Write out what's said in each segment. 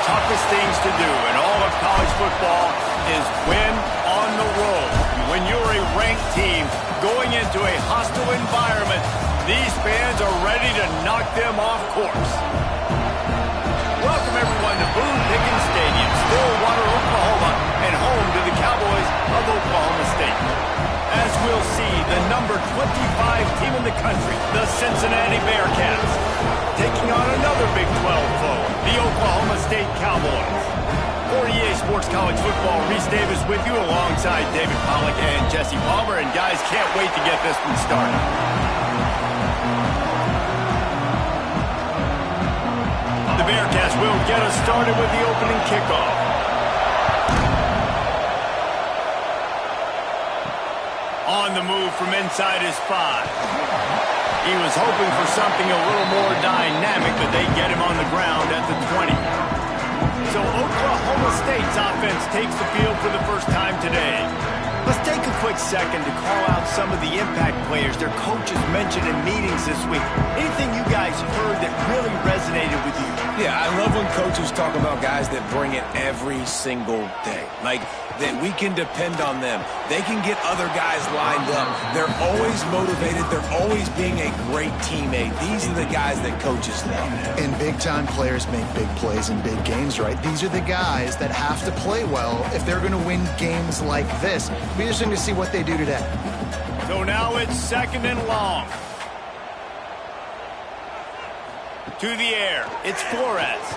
toughest things to do in all of college football is win on the road. When you're a ranked team going into a hostile environment, these fans are ready to knock them off course. Welcome, everyone, to Boone Pickens Stadium, Stillwater, Oklahoma, and home to the Cowboys of Oklahoma State. As we'll see, the number 25 team in the country, the Cincinnati Bearcats, taking on another Big 12 foe, the Oklahoma State Cowboys. For EA Sports College Football, Reese Davis with you alongside David Pollack and Jesse Palmer. And guys, can't wait to get this one started. The Bearcats will get us started with the opening kickoff. On the move from inside his 5. He was hoping for something a little more dynamic, but they get him on the ground at the 20. So Oklahoma State's offense takes the field for the first time today. Let's take a quick second to call out some of the impact players their coaches mentioned in meetings this week. Anything you guys heard that really resonated with you? Yeah, I love when coaches talk about guys that bring it every single day. Like, that we can depend on them. They can get other guys lined up. They're always motivated. They're always being a great teammate. These are the guys that coaches love. And big-time players make big plays in big games, right? These are the guys that have to play well if they're going to win games like this. Be interesting to see what they do today. So now it's 2nd and long. To the air, it's Flores.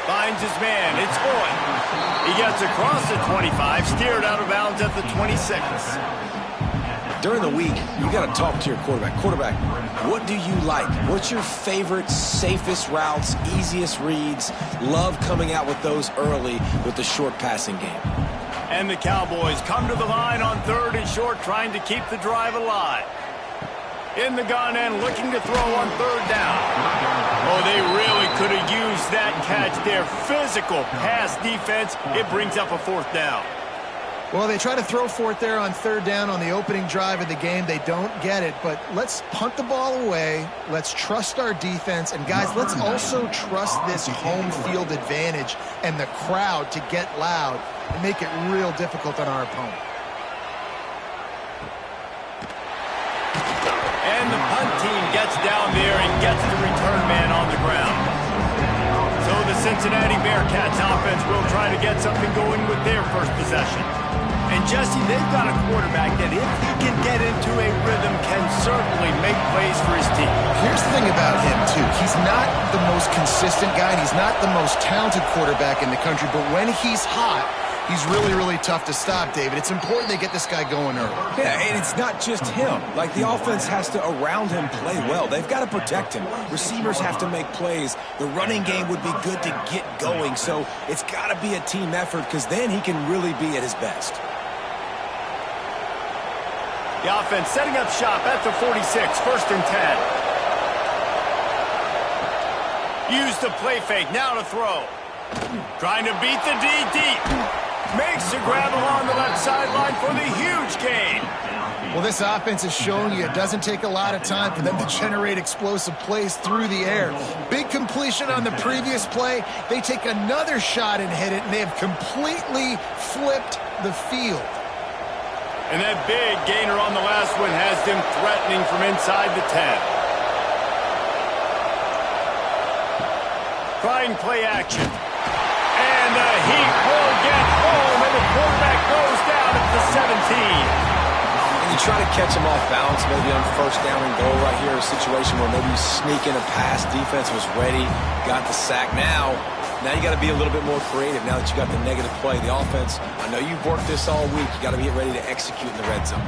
Finds his man, it's Boyd. He gets across the 25, steered out of bounds at the 26. During the week, you got to talk to your quarterback. Quarterback, what do you like? What's your favorite, safest routes, easiest reads? Love coming out with those early with the short passing game. And the Cowboys come to the line on 3rd and short, trying to keep the drive alive. In the gun and looking to throw on 3rd down. Oh, they really could have used that catch there. Physical pass defense. It brings up a 4th down. Well, they try to throw for it there on 3rd down on the opening drive of the game. They don't get it, but let's punt the ball away. Let's trust our defense. And, guys, let's also trust this home field advantage and the crowd to get loud and make it real difficult on our opponent. And the punt team gets down there and gets the return man on the ground. So the Cincinnati Bearcats offense will try to get something going with their first possession. And Jesse, they've got a quarterback that if he can get into a rhythm can certainly make plays for his team. Here's the thing about him, too. He's not the most consistent guy, and he's not the most talented quarterback in the country, but when he's hot, he's really, really tough to stop, David. It's important they get this guy going early. Yeah, and it's not just him. Like, the offense has to, around him, play well. They've got to protect him. Receivers have to make plays. The running game would be good to get going. So it's got to be a team effort because then he can really be at his best. The offense setting up shop at the 46, 1st and 10. Use the play fake, now to throw. Trying to beat the D deep. Makes the grab along the left sideline for the huge gain. Well, this offense is showing you it doesn't take a lot of time for them to generate explosive plays through the air. Big completion on the previous play. They take another shot and hit it, and they have completely flipped the field. And that big gainer on the last one has them threatening from inside the 10. Trying play action. And the heat will get home, and the quarterback goes down at the 17. And you try to catch him off balance, maybe on 1st down and goal right here, a situation where maybe you sneak in a pass, defense was ready, got the sack. Now you got to be a little bit more creative now that you got the negative play. The offense, I know you've worked this all week. You got to get ready to execute in the red zone.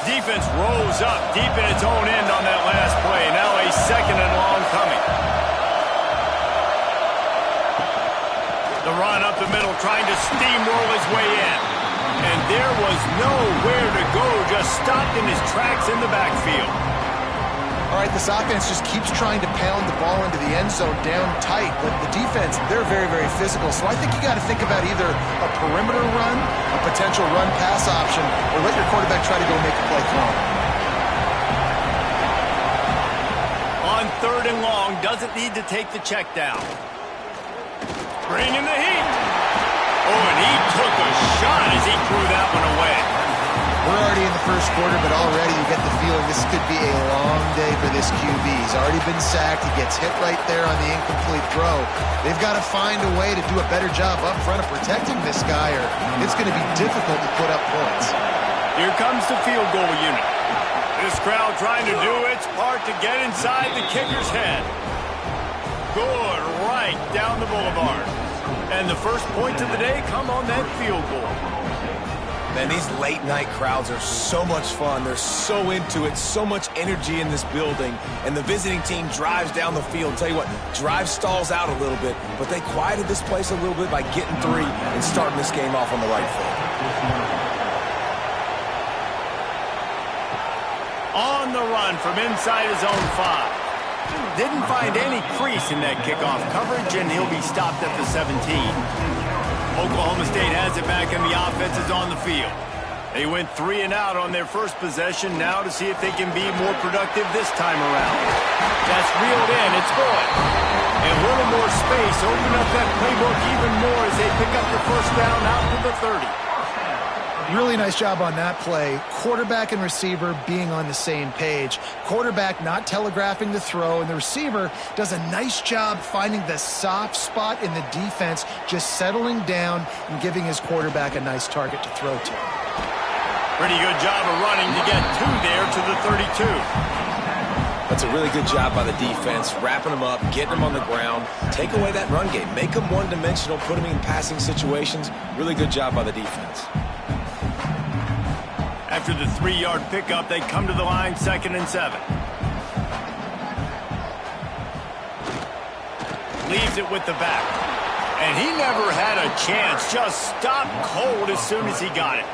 Defense rose up deep in its own end on that last play. Now a 2nd and long coming. The run up the middle, trying to steamroll his way in. And there was nowhere to go, just stopped in his tracks in the backfield. All right, this offense just keeps trying to pound the ball into the end zone down tight, but the defense, they're very, very physical. So I think you got to think about either a perimeter run, a potential run-pass option, or let your quarterback try to go make a play throw. and long, doesn't need to take the check down. Bringing the heat. Oh, and he took a shot as he threw that one away. We're already in the first quarter, but already you get the feeling this could be a long day for this QB. He's already been sacked. He gets hit right there on the incomplete throw. They've got to find a way to do a better job up front of protecting this guy, or it's going to be difficult to put up points. Here comes the field goal unit. This crowd trying to do its part to get inside the kicker's head. Good, right down the boulevard. And the first points of the day come on that field goal. Man, these late-night crowds are so much fun. They're so into it, so much energy in this building. And the visiting team drives down the field. Tell you what, drive stalls out a little bit, but they quieted this place a little bit by getting 3 and starting this game off on the right foot. On the run from inside his own 5. Didn't find any crease in that kickoff coverage, and he'll be stopped at the 17. Oklahoma State has it back, and the offense is on the field. They went 3 and out on their first possession, now to see if they can be more productive this time around. That's reeled in. It's good. And a little more space. Open up that playbook even more as they pick up the first down out to the 30. Really nice job on that play. Quarterback and receiver being on the same page. Quarterback not telegraphing the throw, and the receiver does a nice job finding the soft spot in the defense, just settling down and giving his quarterback a nice target to throw to. Pretty good job of running to get 2 there to the 32. That's a really good job by the defense, wrapping them up, getting them on the ground, take away that run game, make them one-dimensional, put them in passing situations. Really good job by the defense. After the 3-yard pickup, they come to the line 2nd and 7. Leaves it with the back. And he never had a chance. Just stopped cold as soon as he got it.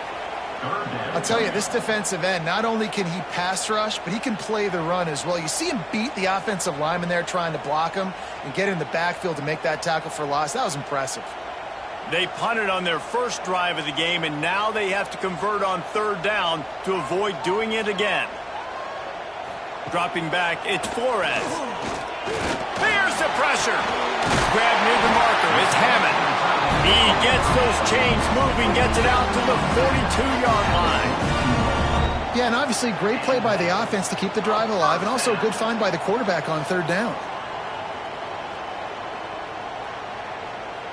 I'll tell you, this defensive end, not only can he pass rush, but he can play the run as well. You see him beat the offensive lineman there trying to block him and get in the backfield to make that tackle for loss. That was impressive. They punted on their first drive of the game, and now they have to convert on 3rd down to avoid doing it again. Dropping back, it's Flores. There's the pressure. Grab near the marker, it's Hammond. He gets those chains moving, gets it out to the 42-yard line. Yeah, and obviously great play by the offense to keep the drive alive, and also a good find by the quarterback on 3rd down.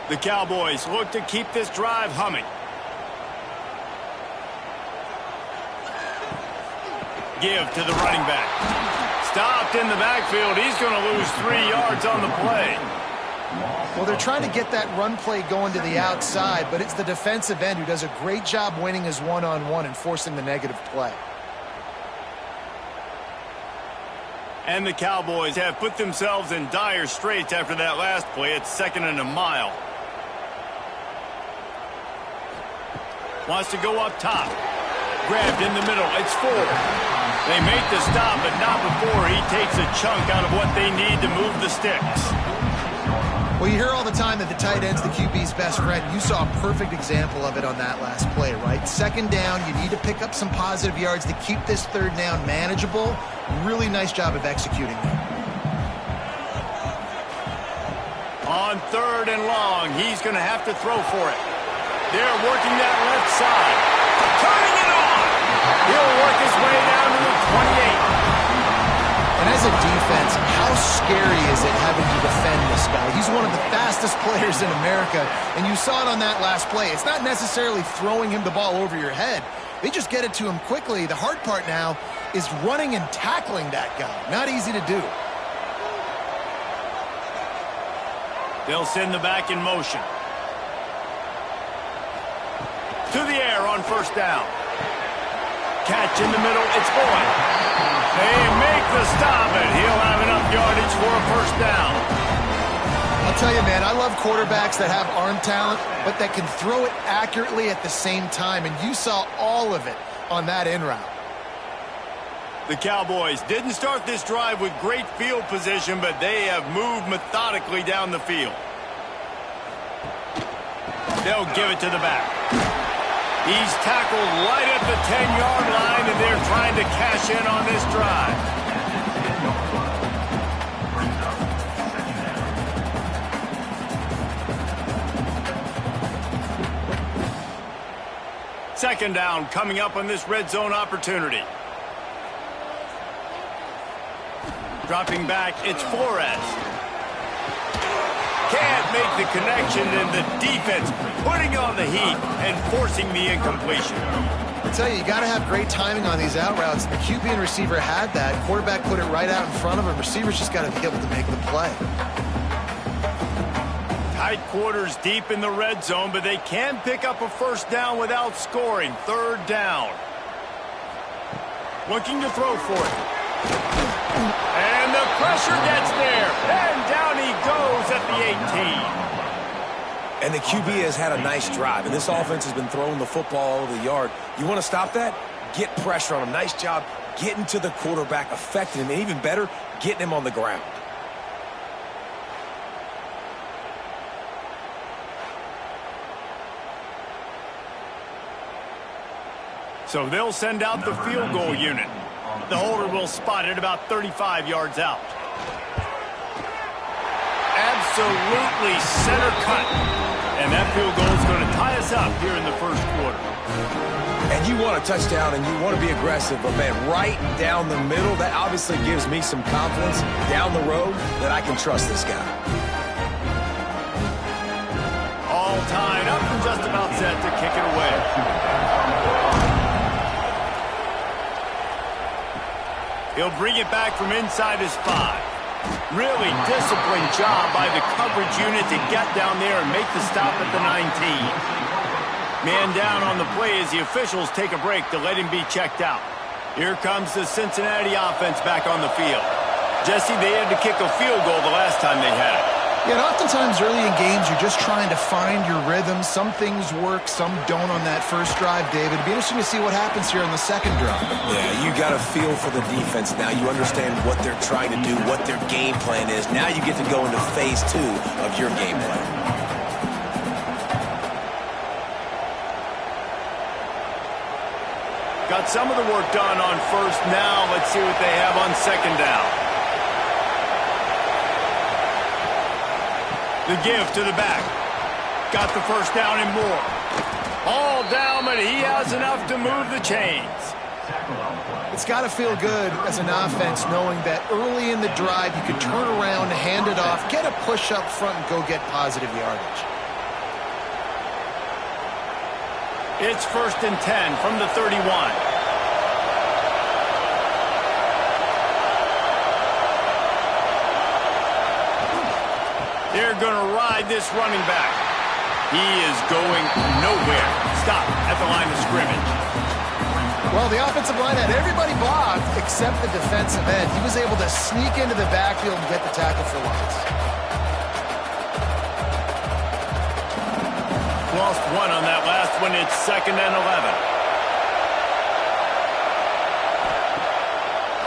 The Cowboys look to keep this drive humming. Give to the running back. Stopped in the backfield. He's going to lose 3 yards on the play. Well, they're trying to get that run play going to the outside, but it's the defensive end who does a great job winning his one-on-one and forcing the negative play. And the Cowboys have put themselves in dire straits after that last play. It's 2nd and a mile. Wants to go up top. Grabbed in the middle. It's 4. They make the stop, but not before he takes a chunk out of what they need to move the sticks. Well, you hear all the time that the tight end's the QB's best friend. You saw a perfect example of it on that last play, right? 2nd down, you need to pick up some positive yards to keep this 3rd down manageable. Really nice job of executing that. On 3rd and long, he's going to have to throw for it. They're working that left side. Turning it on! He'll work his way down to the 28. And as a defense, how scary is it having to defend this guy? He's one of the fastest players in America, and you saw it on that last play. It's not necessarily throwing him the ball over your head. They just get it to him quickly. The hard part now is running and tackling that guy. Not easy to do. They'll send the back in motion. To the air on 1st down. Catch in the middle, it's Boyd. They make the stop, and he'll have enough yardage for a 1st down. I'll tell you, man, I love quarterbacks that have arm talent, but that can throw it accurately at the same time, and you saw all of it on that in route. The Cowboys didn't start this drive with great field position, but they have moved methodically down the field. They'll give it to the back. He's tackled right at the 10-yard line, and they're trying to cash in on this drive. Second down coming up on this red zone opportunity. Dropping back, it's Flores. Can't make the connection, and the defense putting on the heat and forcing the incompletion. I tell you, you got to have great timing on these out routes. The QB and receiver had that. Quarterback put it right out in front of him. Receivers just got to be able to make the play. Tight quarters deep in the red zone, but they can pick up a first down without scoring. Third down. Looking to throw for it. And the pressure gets there. And down he goes at the 18. And the QB has had a nice drive, and this offense has been throwing the football all over the yard. You want to stop that? Get pressure on him. Nice job getting to the quarterback, affecting him, and even better, getting him on the ground. So they'll send out the field goal unit. The holder will spot it about 35 yards out. Absolutely center cut. And that field goal is going to tie us up here in the first quarter. And you want a touchdown and you want to be aggressive, but man, right down the middle, that obviously gives me some confidence down the road that I can trust this guy. All tied up and just about set to kick it away. He'll bring it back from inside his 5. Really disciplined job by the coverage unit to get down there and make the stop at the 19. Man down on the play as the officials take a break to let him be checked out. Here comes the Cincinnati offense back on the field. Jesse, they had to kick a field goal the last time they had it. Yeah, and oftentimes early in games, you're just trying to find your rhythm. Some things work, some don't on that first drive, David. It'd be interesting to see what happens here on the second drive. Yeah, you got a feel for the defense now. You understand what they're trying to do, what their game plan is. Now you get to go into phase 2 of your game plan. Got some of the work done on first. Now let's see what they have on second down. The give to the back. Got the first down and more. All down, but he has enough to move the chains. It's got to feel good as an offense knowing that early in the drive you can turn around, hand it off, get a push up front, and go get positive yardage. It's 1st and 10 from the 31. They're going to ride this running back. He is going nowhere. Stop at the line of scrimmage. Well, the offensive line had everybody blocked except the defensive end. He was able to sneak into the backfield and get the tackle for loss. Lost one on that last one. It's 2nd and 11.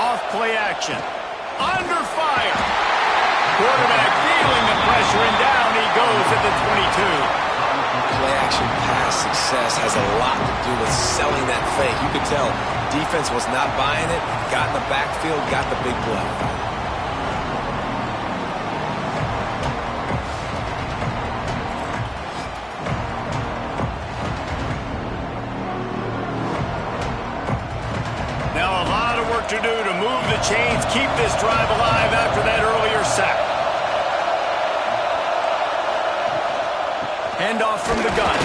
Off play action. Under fire. Quarterback feeling the pressure, and down he goes at the 22. Play-action pass success has a lot to do with selling that fake. You could tell defense was not buying it, got in the backfield, got the big play. Now a lot of work to do to move the chains, keep this drive alive after that earlier sack. Handoff from the gun.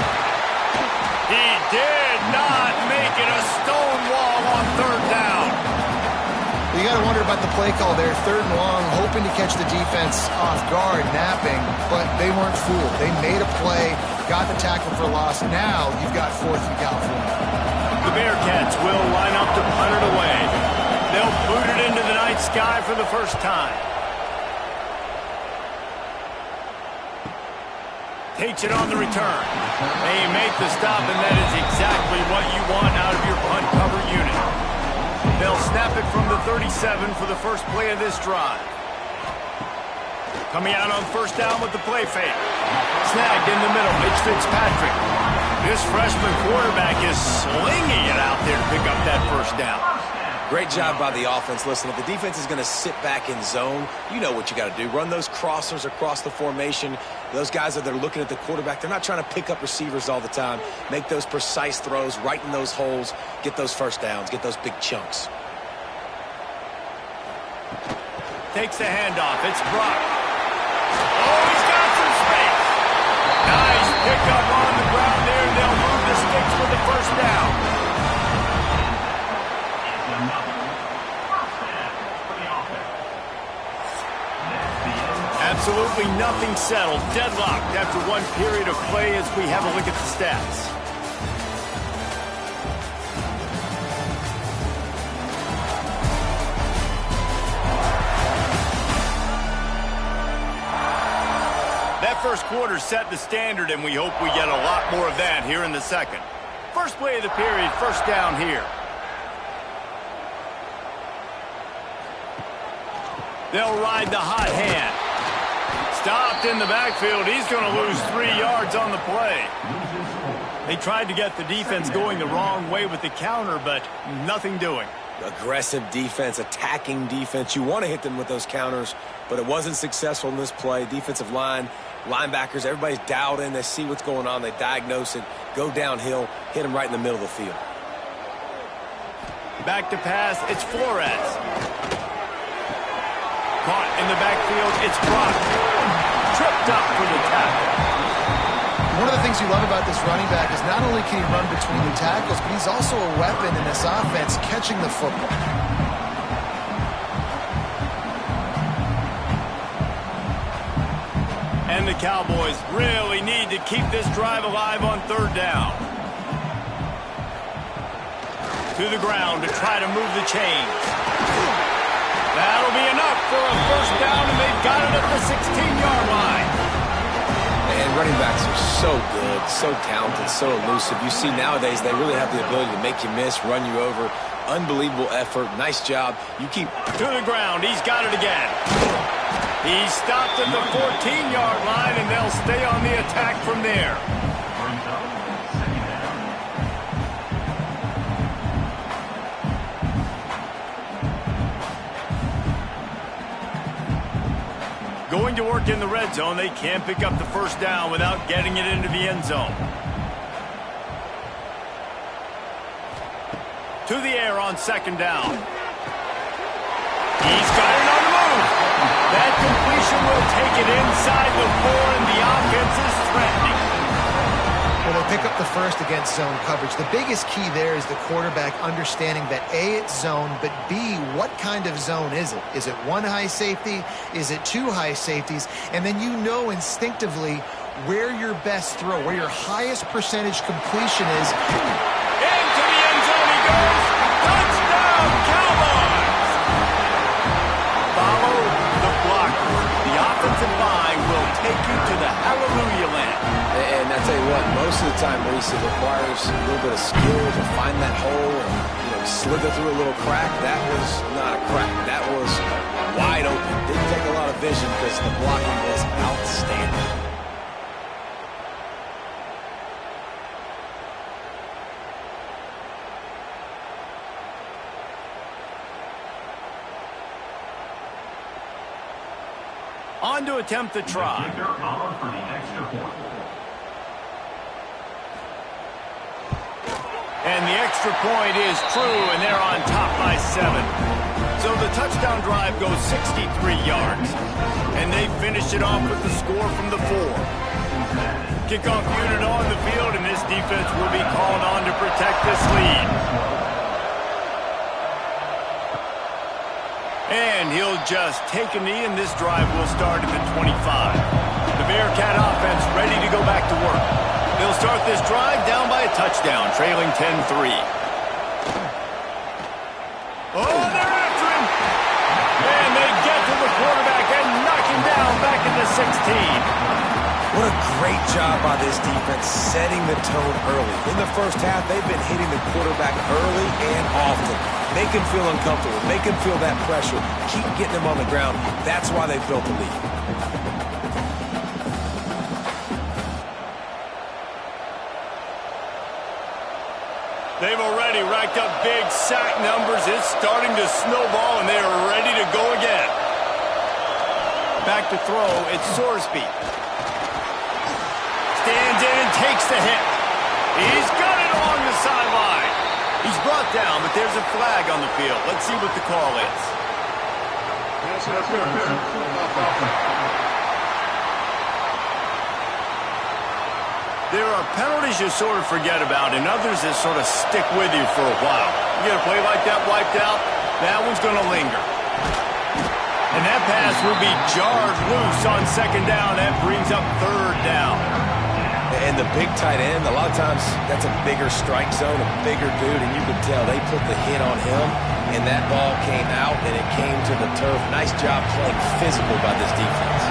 He did not make it a stone wall on 3rd down. You got to wonder about the play call there. 3rd and long, hoping to catch the defense off guard, napping, but they weren't fooled. They made a play, got the tackle for loss. Now you've got 4th and California. The Bearcats will line up to punt it away. They'll boot it into the night sky for the first time. Takes it on the return. They make the stop, and that is exactly what you want out of your punt cover unit. They'll snap it from the 37 for the first play of this drive. Coming out on 1st down with the play fake. Snagged in the middle. It's Fitzpatrick. This freshman quarterback is slinging it out there to pick up that 1st down. Great job by the offense. Listen, if the defense is going to sit back in zone, you know what you got to do. Run those crossers across the formation. Those guys that are looking at the quarterback, they're not trying to pick up receivers all the time. Make those precise throws, right in those holes, get those first downs, get those big chunks. Takes the handoff. It's Brock. Oh, he's got some space. Nice pickup on the ground there. They'll move the sticks for the first down. Absolutely nothing settled. Deadlocked after one period of play as we have a look at the stats. That first quarter set the standard, and we hope we get a lot more of that here in the second. First play of the period, first down here. They'll ride the hot hand. Stopped in the backfield. He's going to lose 3 yards on the play. They tried to get the defense going the wrong way with the counter, but nothing doing. Aggressive defense, attacking defense. You want to hit them with those counters, but it wasn't successful in this play. Defensive line, linebackers, everybody's dialed in. They see what's going on. They diagnose it, go downhill, hit them right in the middle of the field. Back to pass. It's Flores. Caught in the backfield. It's Brock. Tripped up for the tackle. One of the things you love about this running back is not only can he run between the tackles, but he's also a weapon in this offense catching the football. And the Cowboys really need to keep this drive alive on third down. To the ground to try to move the chains. That'll be enough for a first down, and they've got it at the 16-yard line. And running backs are so good, so talented, so elusive. You see nowadays they really have the ability to make you miss, run you over. Unbelievable effort. Nice job. You keep... To the ground. He's got it again. He stopped at the 14-yard line, and they'll stay on the attack from there. Going to work in the red zone. They can't pick up the first down without getting it into the end zone. To the air on second down. He's got it on the move. That completion will take it inside the 4, and the offense is threatening. Well, they pick up the first against zone coverage. The biggest key there is the quarterback understanding that A, it's zone, but B, what kind of zone is it? Is it one high safety? Is it two high safeties? And then you know instinctively where your best throw, where your highest percentage completion is. Into the end zone he goes. Touchdown, Cowboys! Follow the blocker. The offensive line will take you to the hallelujah land. And I tell you what, most of the time, Reese, it requires a little bit of skill to find that hole and slither through a little crack. That was not a crack. That was wide open. Didn't take a lot of vision because the blocking was outstanding. On to attempt the try. And the extra point is true, and they're on top by 7. So the touchdown drive goes 63 yards. And they finish it off with the score from the 4. Kickoff unit on the field, and this defense will be called on to protect this lead. And he'll just take a knee, and this drive will start at the 25. The Bearcat offense ready to go back to work. They'll start this drive down by a touchdown, trailing 10-3. Oh, they're after him! And they get to the quarterback and knock him down back at the 16. What a great job by this defense setting the tone early. In the first half, they've been hitting the quarterback early and often. Make him feel uncomfortable. Make him feel that pressure. Keep getting him on the ground. That's why they've built the lead. They've already racked up big sack numbers. It's starting to snowball, and they are ready to go again. Back to throw, it's Sorsby. Stands in and takes the hit. He's got it along the sideline. He's brought down, but there's a flag on the field. Let's see what the call is. There are penalties you sort of forget about and others that sort of stick with you for a while. You get a play like that wiped out, that one's going to linger. And that pass will be jarred loose on second down. That brings up third down. And the big tight end, a lot of times that's a bigger strike zone, a bigger dude, and you could tell they put the hit on him, and that ball came out, and it came to the turf. Nice job playing physical by this defense.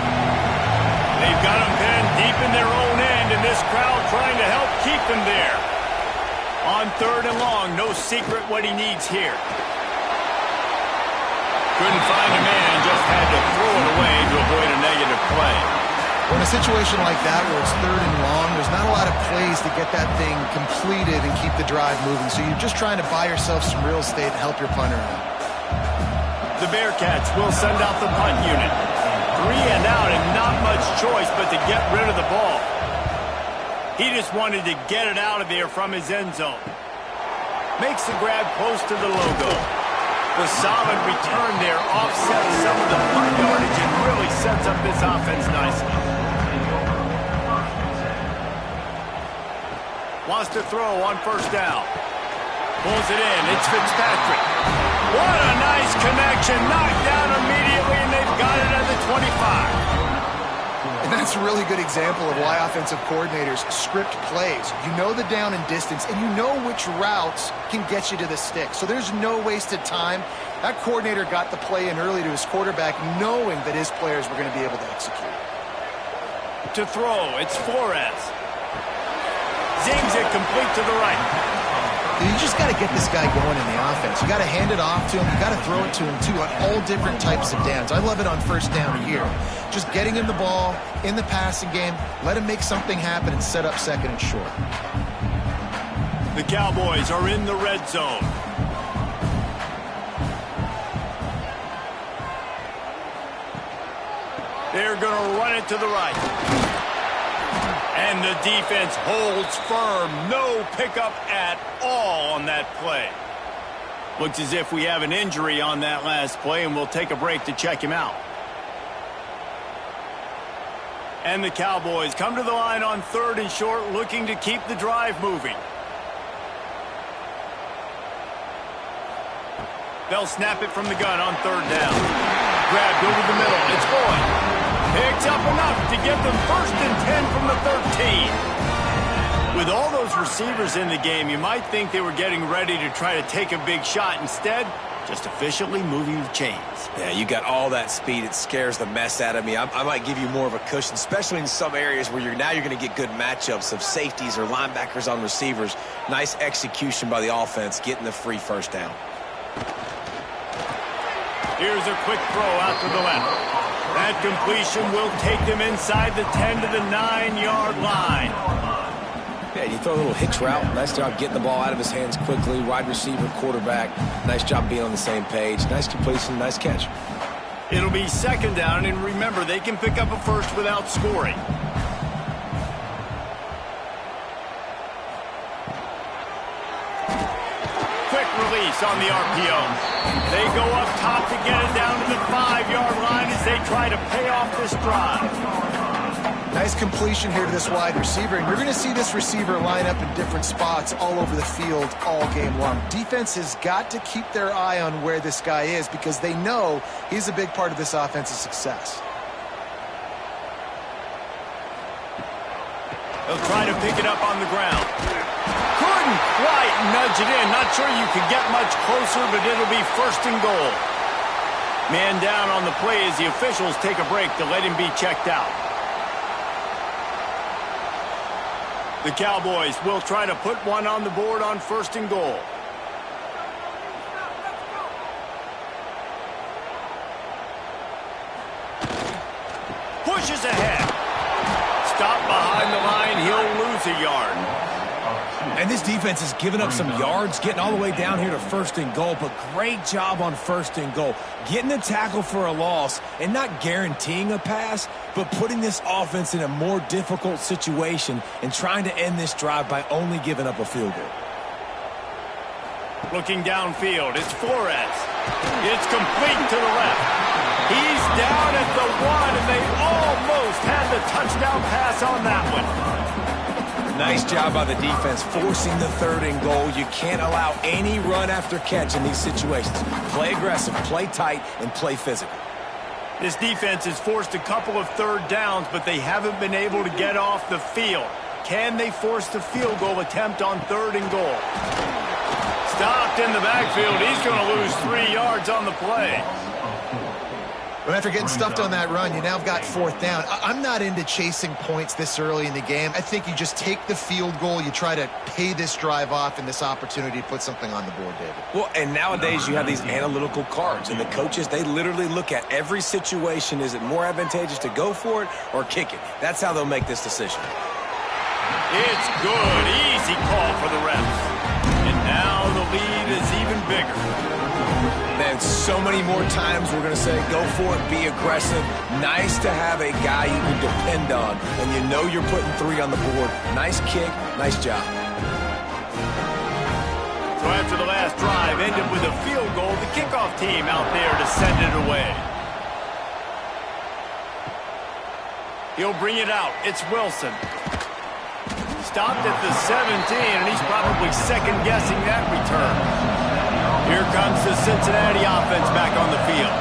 They've got him pinned deep in their own end, and this crowd trying to help keep him there. On third and long, no secret what he needs here. Couldn't find a man, just had to throw it away to avoid a negative play. Well, in a situation like that where it's third and long, there's not a lot of plays to get that thing completed and keep the drive moving. So you're just trying to buy yourself some real estate and help your punter out. The Bearcats will send out the punt unit. 3 and out and not much choice but to get rid of the ball. He just wanted to get it out of there from his end zone. Makes the grab close to the logo. The solid return there offsets some of the punt yardage and really sets up this offense nicely. Wants to throw on first down. Pulls it in. It's Fitzpatrick. What a nice connection. Knocked down immediately, and they've got it at the 25. And that's a really good example of why offensive coordinators script plays. You know the down and distance, and you know which routes can get you to the stick. So there's no wasted time. That coordinator got the play in early to his quarterback, knowing that his players were going to be able to execute. To throw, it's Flores. Zings it complete to the right. You just got to get this guy going in the offense. You got to hand it off to him. You got to throw it to him, too, on all different types of downs. I love it on first down here. Just getting him the ball in the passing game, let him make something happen and set up second and short. The Cowboys are in the red zone. They're going to run it to the right. And the defense holds firm. No pickup at all on that play. Looks as if we have an injury on that last play, and we'll take a break to check him out. And the Cowboys come to the line on third and short, looking to keep the drive moving. They'll snap it from the gun on third down. Grabbed over the middle. It's Boyd. Picks up enough to get them 1st and 10 from the 13. With all those receivers in the game, you might think they were getting ready to try to take a big shot. Instead, just efficiently moving the chains. Yeah, you got all that speed. It scares the mess out of me. I might give you more of a cushion, especially in some areas where you're going to get good matchups of safeties or linebackers on receivers. Nice execution by the offense, getting the free first down. Here's a quick throw out to the left. That completion will take them inside the 10 to the 9-yard line. Yeah, you throw a little hitch route. Nice job getting the ball out of his hands quickly. Wide receiver, quarterback. Nice job being on the same page. Nice completion, nice catch. It'll be second down, and remember, they can pick up a first without scoring. Quick release on the RPO. They go up top to get it down to the 5-yard line as they try to pay off this drive. Nice completion here to this wide receiver, and you're going to see this receiver line up in different spots all over the field all game long. Defense has got to keep their eye on where this guy is because they know he's a big part of this offense's success. They'll try to pick it up on the ground. Couldn't quite nudge it in. Not sure you could get much closer, but it'll be 1st and goal. Man down on the play as the officials take a break to let him be checked out. The Cowboys will try to put one on the board on 1st and goal. Pushes ahead. Stop behind the line. He'll lose a yard. And this defense has given up some yards, getting all the way down here to 1st and goal, but great job on 1st and goal. Getting the tackle for a loss and not guaranteeing a pass, but putting this offense in a more difficult situation and trying to end this drive by only giving up a field goal. Looking downfield, it's Flores. It's complete to the left. He's down at the 1, and they almost had the touchdown pass on that one. Nice job by the defense forcing the 3rd and goal. You can't allow any run after catch in these situations. Play aggressive, play tight, and play physical. This defense has forced a couple of 3rd downs, but they haven't been able to get off the field. Can they force the field goal attempt on 3rd and goal? Stopped in the backfield. He's going to lose 3 yards on the play. But after getting stuffed on that run, you now have got 4th down. I'm not into chasing points this early in the game. I think you just take the field goal. You try to pay this drive off and this opportunity to put something on the board, David. Well, and nowadays you have these analytical cards, and the coaches, they literally look at every situation. Is it more advantageous to go for it or kick it? That's how they'll make this decision. It's good. Easy call for the refs. And now the lead is even bigger. Man, so many more times we're going to say, go for it, be aggressive. Nice to have a guy you can depend on, and you know you're putting 3 on the board. Nice kick, nice job. So after the last drive ended with a field goal, the kickoff team out there to send it away. He'll bring it out. It's Wilson. Stopped at the 17, and he's probably second-guessing that return. Here comes the Cincinnati offense back on the field.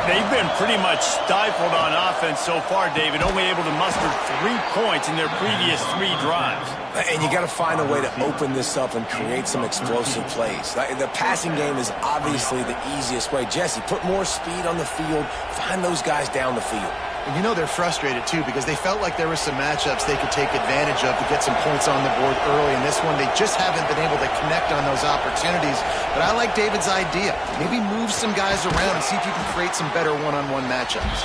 They've been pretty much stifled on offense so far, David, only able to muster 3 points in their previous 3 drives. And you got to find a way to open this up and create some explosive plays. The passing game is obviously the easiest way. Jesse, put more speed on the field. Find those guys down the field. And you know they're frustrated, too, because they felt like there were some matchups they could take advantage of to get some points on the board early. In this one, they just haven't been able to connect on those opportunities. But I like David's idea. Maybe move some guys around and see if you can create some better one-on-one matchups.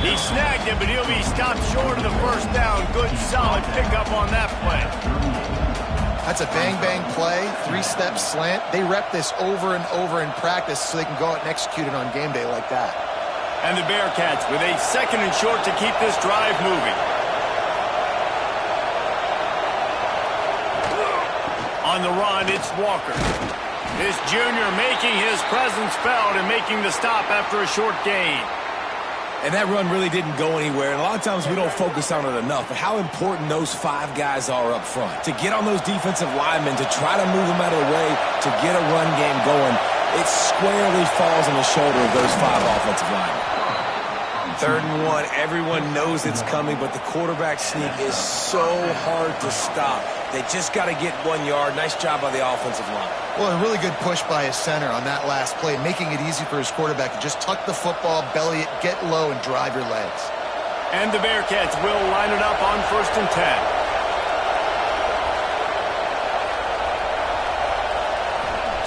He snagged it, but he'll be stopped short of the 1st down. Good, solid pickup on that play. That's a bang-bang play, 3-step slant. They rep this over and over in practice so they can go out and execute it on game day like that. And the Bearcats with a 2nd and short to keep this drive moving. On the run, it's Walker. This junior making his presence felt and making the stop after a short gain. And that run really didn't go anywhere, and a lot of times we don't focus on it enough, but how important those 5 guys are up front. To get on those defensive linemen, to try to move them out of the way, to get a run game going, it squarely falls on the shoulder of those 5 offensive linemen. 3rd and 1, everyone knows it's coming, but the quarterback sneak is so hard to stop. They just got to get 1 yard. Nice job by the offensive line. Well, a really good push by his center on that last play, making it easy for his quarterback to just tuck the football, belly it, get low, and drive your legs. And the Bearcats will line it up on 1st and 10.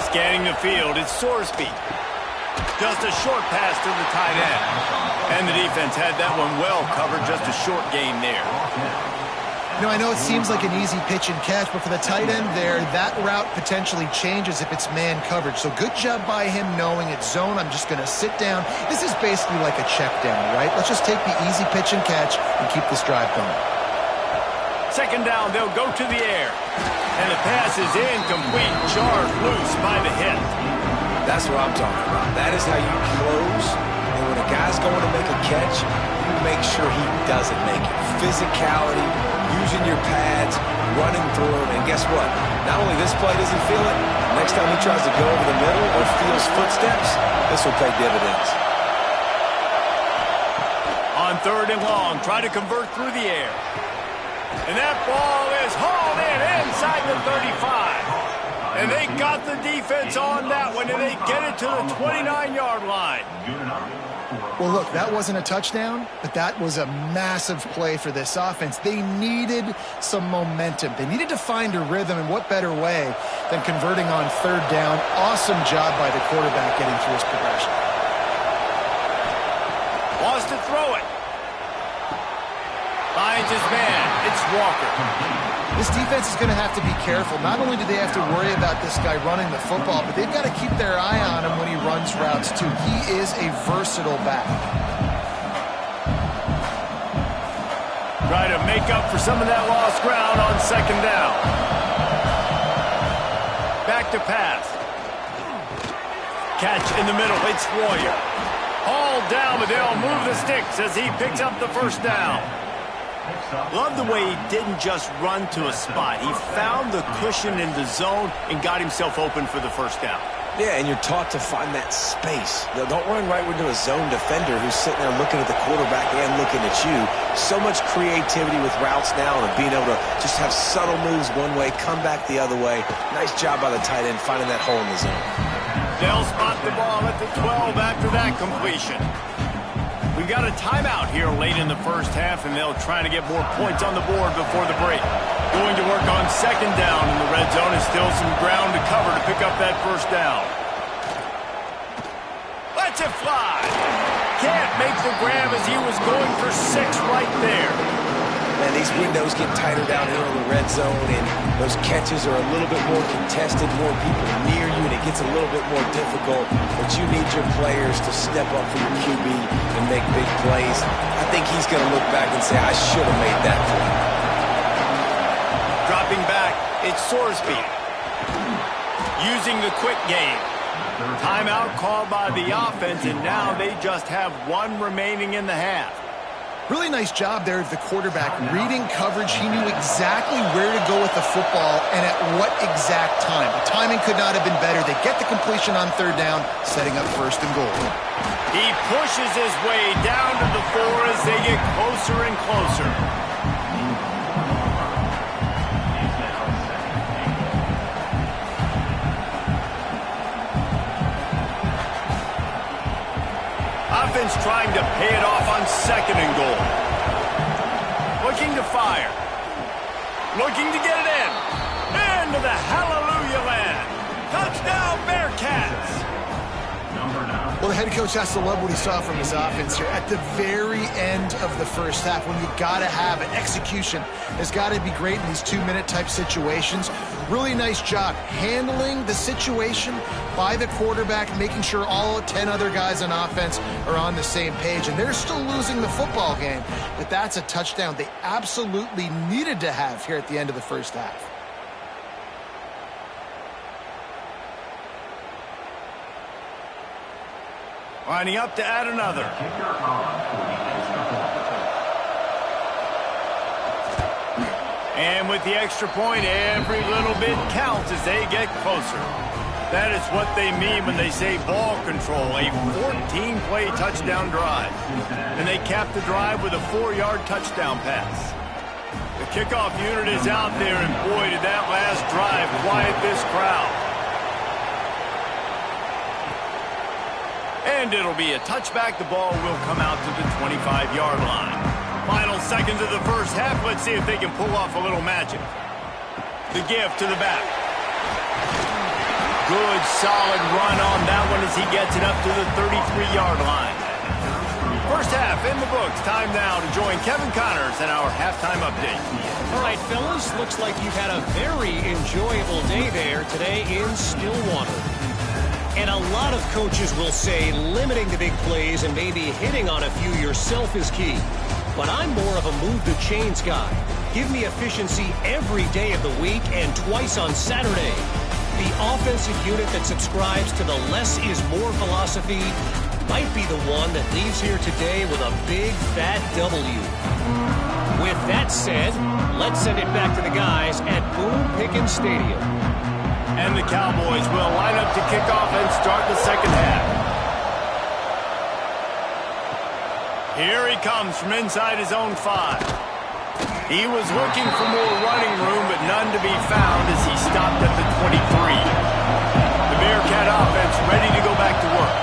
Scanning the field, it's Sorsby. Just a short pass to the tight end. And the defense had that one well covered, just a short gain there. You know, I know it seems like an easy pitch and catch, but for the tight end there, that route potentially changes if it's man coverage. So good job by him knowing it's zone. I'm just going to sit down. This is basically like a check down, right? Let's just take the easy pitch and catch and keep this drive going. 2nd down, they'll go to the air. And the pass is incomplete, charged loose by the hit. That's what I'm talking about. That is how you close. And when a guy's going to make a catch, you make sure he doesn't make it. Physicality, using your pads, running through it. And guess what? Not only this play does he feel it, next time he tries to go over the middle or feels footsteps, this will pay dividends. On 3rd and long, try to convert through the air. And that ball is hauled in inside the 35. And they got the defense on that one, and they get it to the 29-yard line. Well, look, that wasn't a touchdown, but that was a massive play for this offense. They needed some momentum. They needed to find a rhythm, and what better way than converting on 3rd down. Awesome job by the quarterback getting through his progression. Wants to throw it. Finds his man. It's Walker. This defense is going to have to be careful. Not only do they have to worry about this guy running the football, but they've got to keep their eye on him when he runs routes, too. He is a versatile back. Try to make up for some of that lost ground on second down. Back to pass. Catch in the middle. It's Warrior. All down, but they'll move the sticks as he picks up the first down. Love the way he didn't just run to a spot. He found the cushion in the zone and got himself open for the first down. Yeah, and you're taught to find that space. Don't run right into a zone defender who's sitting there looking at the quarterback and looking at you. So much creativity with routes now and being able to just have subtle moves one way, come back the other way. Nice job by the tight end finding that hole in the zone. They'll spot the ball at the 12 after that completion. We've got a timeout here late in the first half, and they'll try to get more points on the board before the break. Going to work on second down in the red zone. Is still some ground to cover to pick up that first down. Lets it fly. Can't make the grab as he was going for 6 right there. Man, these windows get tighter down here in the red zone, and those catches are a little bit more contested, more people near you, and it gets a little bit more difficult. But you need your players to step up for your QB and make big plays. I think he's going to look back and say, I should have made that play. Dropping back, it's Sorsby. Using the quick game. Timeout called by the offense, and now they just have 1 remaining in the half. Really nice job there of the quarterback. Reading coverage, he knew exactly where to go with the football and at what exact time. The timing could not have been better. They get the completion on third down, setting up first and goal. He pushes his way down to the 4 as they get closer and closer. Offense trying to pay it off on second and goal. Looking to fire. Looking to get it in. Into the hallelujah land. Touchdown Bearcats. Well, the head coach has to love what he saw from his offense here at the very end of the first half. When you've got to have an execution, has got to be great in these 2-minute type situations. Really nice job handling the situation by the quarterback, making sure all 10 other guys on offense are on the same page. And they're still losing the football game, but that's a touchdown they absolutely needed to have here at the end of the first half. Lining up to add another. And with the extra point, every little bit counts as they get closer. That is what they mean when they say ball control, a 14-play touchdown drive. And they cap the drive with a 4-yard touchdown pass. The kickoff unit is out there, and boy, did that last drive quiet this crowd. And it'll be a touchback. The ball will come out to the 25-yard line. Final seconds of the first half. Let's see if they can pull off a little magic. The give to the back. Good, solid run on that one as he gets it up to the 33-yard line. First half in the books. Time now to join Kevin Connors in our halftime update. All right, fellas, looks like you've had a very enjoyable day there today in Stillwater. And a lot of coaches will say limiting the big plays and maybe hitting on a few yourself is key. But I'm more of a move the chains guy. Give me efficiency every day of the week and twice on Saturday. The offensive unit that subscribes to the less is more philosophy might be the one that leaves here today with a big fat W. With that said, let's send it back to the guys at Boone Pickens Stadium. And the Cowboys will line up to kick off and start the second half. Here he comes from inside his own 5. He was looking for more running room, but none to be found as he stopped at the 23. The Bearcat offense ready to go back to work.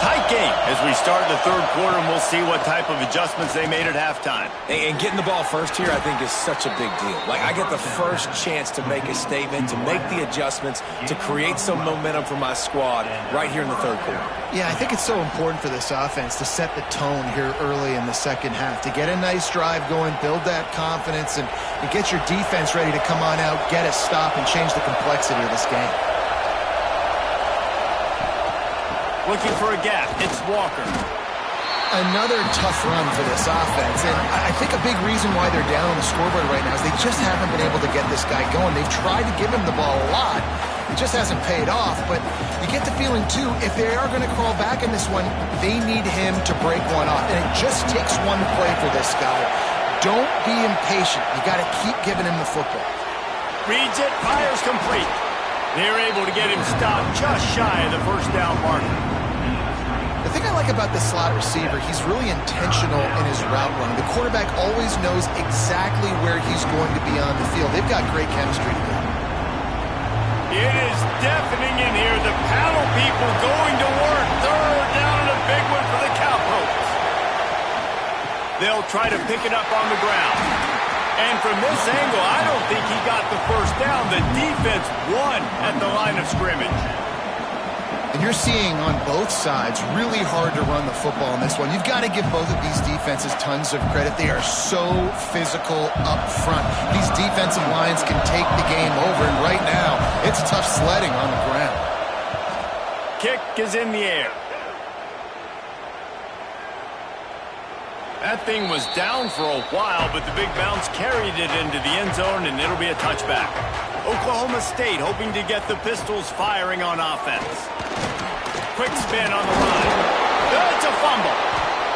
Tight game as we start the third quarter, and we'll see what type of adjustments they made at halftime. And getting the ball first here, I think, is such a big deal. Like, I get the first chance to make a statement, to make the adjustments, to create some momentum for my squad right here in the third quarter. Yeah, I think it's so important for this offense to set the tone here early in the second half, to get a nice drive going, build that confidence, and get your defense ready to come on out, get a stop, and change the complexity of this game. Looking for a gap. It's Walker. Another tough run for this offense, and I think a big reason why they're down on the scoreboard right now is they just haven't been able to get this guy going. They've tried to give him the ball a lot. It just hasn't paid off, but you get the feeling, too, if they are going to crawl back in this one, they need him to break one off, and it just takes one play for this guy. Don't be impatient. You got to keep giving him the football. Reads it, fires complete. They're able to get him stopped just shy of the first down marker. The thing I like about this slot receiver, he's really intentional in his route running. The quarterback always knows exactly where he's going to be on the field. They've got great chemistry together. It is deafening in here. The panel people going to work. Third down and a big one for the Cowboys. They'll try to pick it up on the ground. And from this angle, I don't think he got the first down. The defense won at the line of scrimmage. And you're seeing on both sides really hard to run the football in this one. You've got to give both of these defenses tons of credit. They are so physical up front. These defensive lines can take the game over, and right now, it's tough sledding on the ground. Kick is in the air. That thing was down for a while, but the big bounce carried it into the end zone, and it'll be a touchback. Oklahoma State hoping to get the Pistols firing on offense. Quick spin on the run. It's a fumble.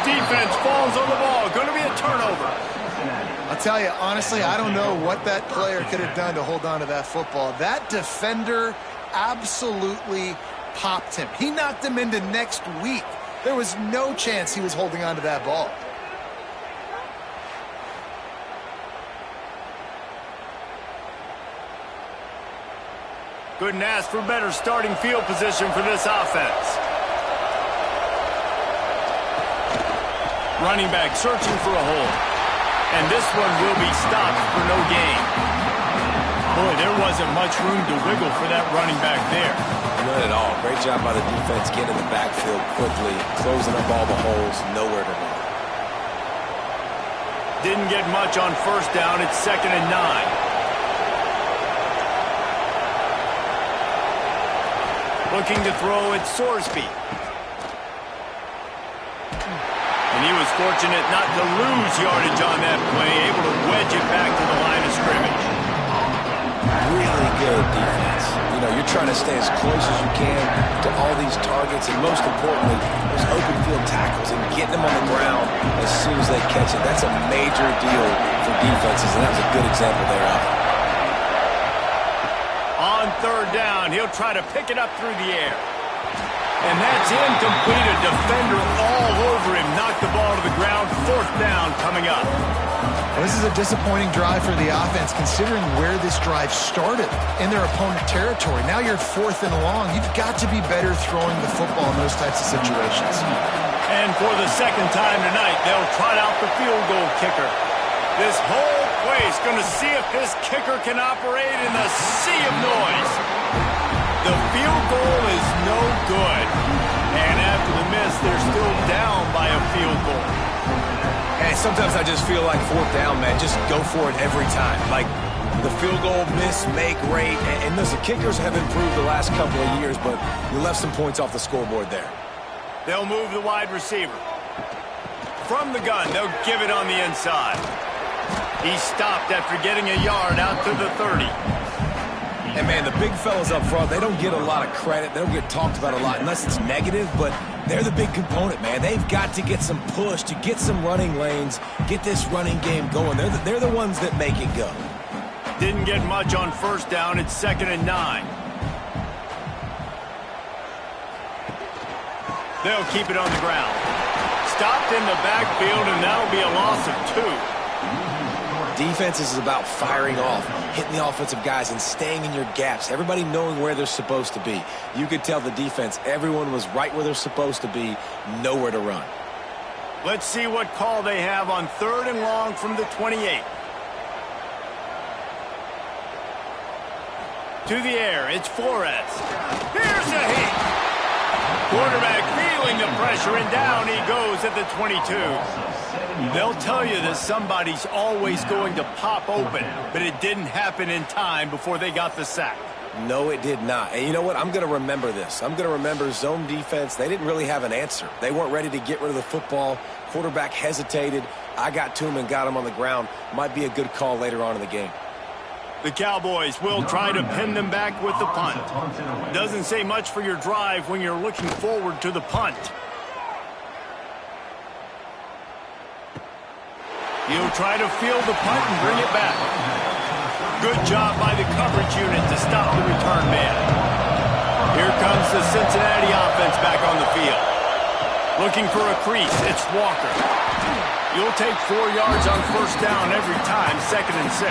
Defense falls on the ball. Going to be a turnover. I'll tell you, honestly, I don't know what that player could have done to hold on to that football. That defender absolutely popped him. He knocked him into next week. There was no chance he was holding on to that ball. Couldn't ask for better starting field position for this offense. Running back searching for a hole. And this one will be stopped for no gain. Boy, there wasn't much room to wiggle for that running back there. None at all. Great job by the defense getting in the backfield quickly, closing up all the holes, nowhere to run. Didn't get much on first down. It's 2nd and 9. Looking to throw at Sorsby. And he was fortunate not to lose yardage on that play, able to wedge it back to the line of scrimmage. Really good defense. You know, you're trying to stay as close as you can to all these targets, and most importantly, those open field tackles and getting them on the ground as soon as they catch it. That's a major deal for defenses, and that was a good example thereof. On third down, he'll try to pick it up through the air. And that's incomplete. A defender all over him. Knocked the ball to the ground. 4th down coming up. Well, this is a disappointing drive for the offense, considering where this drive started in their opponent territory. Now you're 4th and long. You've got to be better throwing the football in those types of situations. And for the second time tonight, they'll trot out the field goal kicker. This whole place going to see if this kicker can operate in the sea of noise. The field goal is no good. And after the miss, they're still down by a field goal. Hey, sometimes I just feel like 4th down, man. Just go for it every time. Like the field goal, miss, make, rate. And listen, kickers have improved the last couple of years, but you left some points off the scoreboard there. They'll move the wide receiver. From the gun, they'll give it on the inside. He stopped after getting a yard out to the 30. And, man, the big fellas up front, they don't get a lot of credit. They don't get talked about a lot unless it's negative, but they're the big component, man. They've got to get some push to get some running lanes, get this running game going. They're the ones that make it go. Didn't get much on first down. It's 2nd and 9. They'll keep it on the ground. Stopped in the backfield, and that'll be a loss of 2. Defense is about firing off, hitting the offensive guys, and staying in your gaps. Everybody knowing where they're supposed to be. You could tell the defense, everyone was right where they're supposed to be, nowhere to run. Let's see what call they have on 3rd and long from the 28. To the air, it's Flores. Here's a hit. Quarterback feeling the pressure, and down he goes at the 22. They'll tell you that somebody's always going to pop open, but it didn't happen in time before they got the sack. No, it did not. And you know what? I'm going to remember this. I'm going to remember zone defense. They didn't really have an answer. They weren't ready to get rid of the football. Quarterback hesitated. I got to him and got him on the ground. Might be a good call later on in the game. The Cowboys will try to pin them back with the punt. Doesn't say much for your drive when you're looking forward to the punt. He'll try to field the punt and bring it back. Good job by the coverage unit to stop the return man. Here comes the Cincinnati offense back on the field. Looking for a crease, it's Walker. You'll take 4 yards on 1st down every time, 2nd and 6.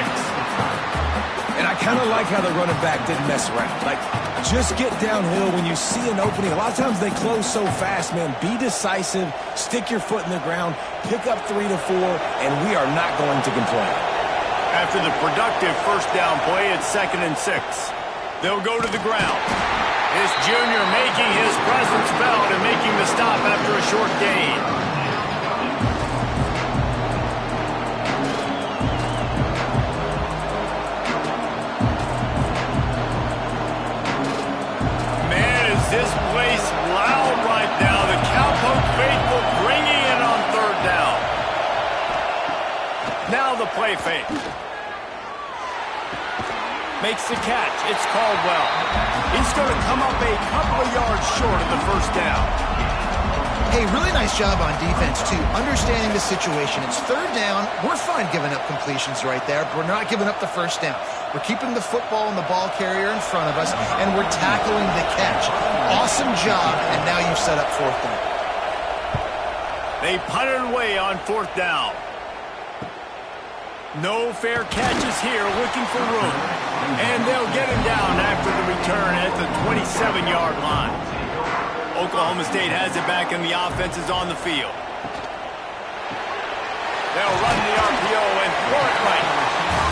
And I kind of like how the running back didn't mess around. Like, just get downhill when you see an opening. A lot of times they close so fast, man. Be decisive, stick your foot in the ground, pick up 3 to 4, and we are not going to complain. After the productive 1st down play, it's 2nd and 6. They'll go to the ground. This junior making his presence felt and making the stop after a short gain. This place loud right now. The Cowpoke faithful bringing it on 3rd down. Now the play fake. Makes the catch. It's Caldwell. He's going to come up a couple of yards short of the 1st down. Hey, really nice job on defense, too. Understanding the situation. It's 3rd down. We're fine giving up completions right there, but we're not giving up the 1st down. We're keeping the football and the ball carrier in front of us, and we're tackling the catch. Awesome job, and now you've set up 4th down. They punted away on 4th down. No fair catches here, looking for room. And they'll get him down after the return at the 27-yard line. Oklahoma State has it back, and the offense is on the field. They'll run the RPO and throw it right.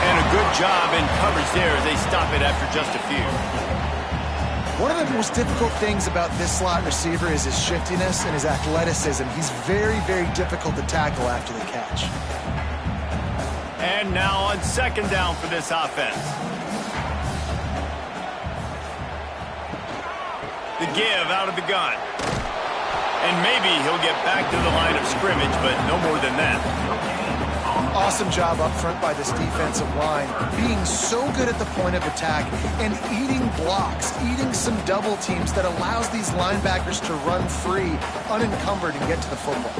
And a good job in coverage there as they stop it after just a few. One of the most difficult things about this slot receiver is his shiftiness and his athleticism. He's very, very difficult to tackle after the catch. And now on 2nd down for this offense. The give out of the gun. And maybe he'll get back to the line of scrimmage, but no more than that. Awesome job up front by this defensive line, being so good at the point of attack and eating blocks, eating some double teams that allows these linebackers to run free, unencumbered, and get to the football.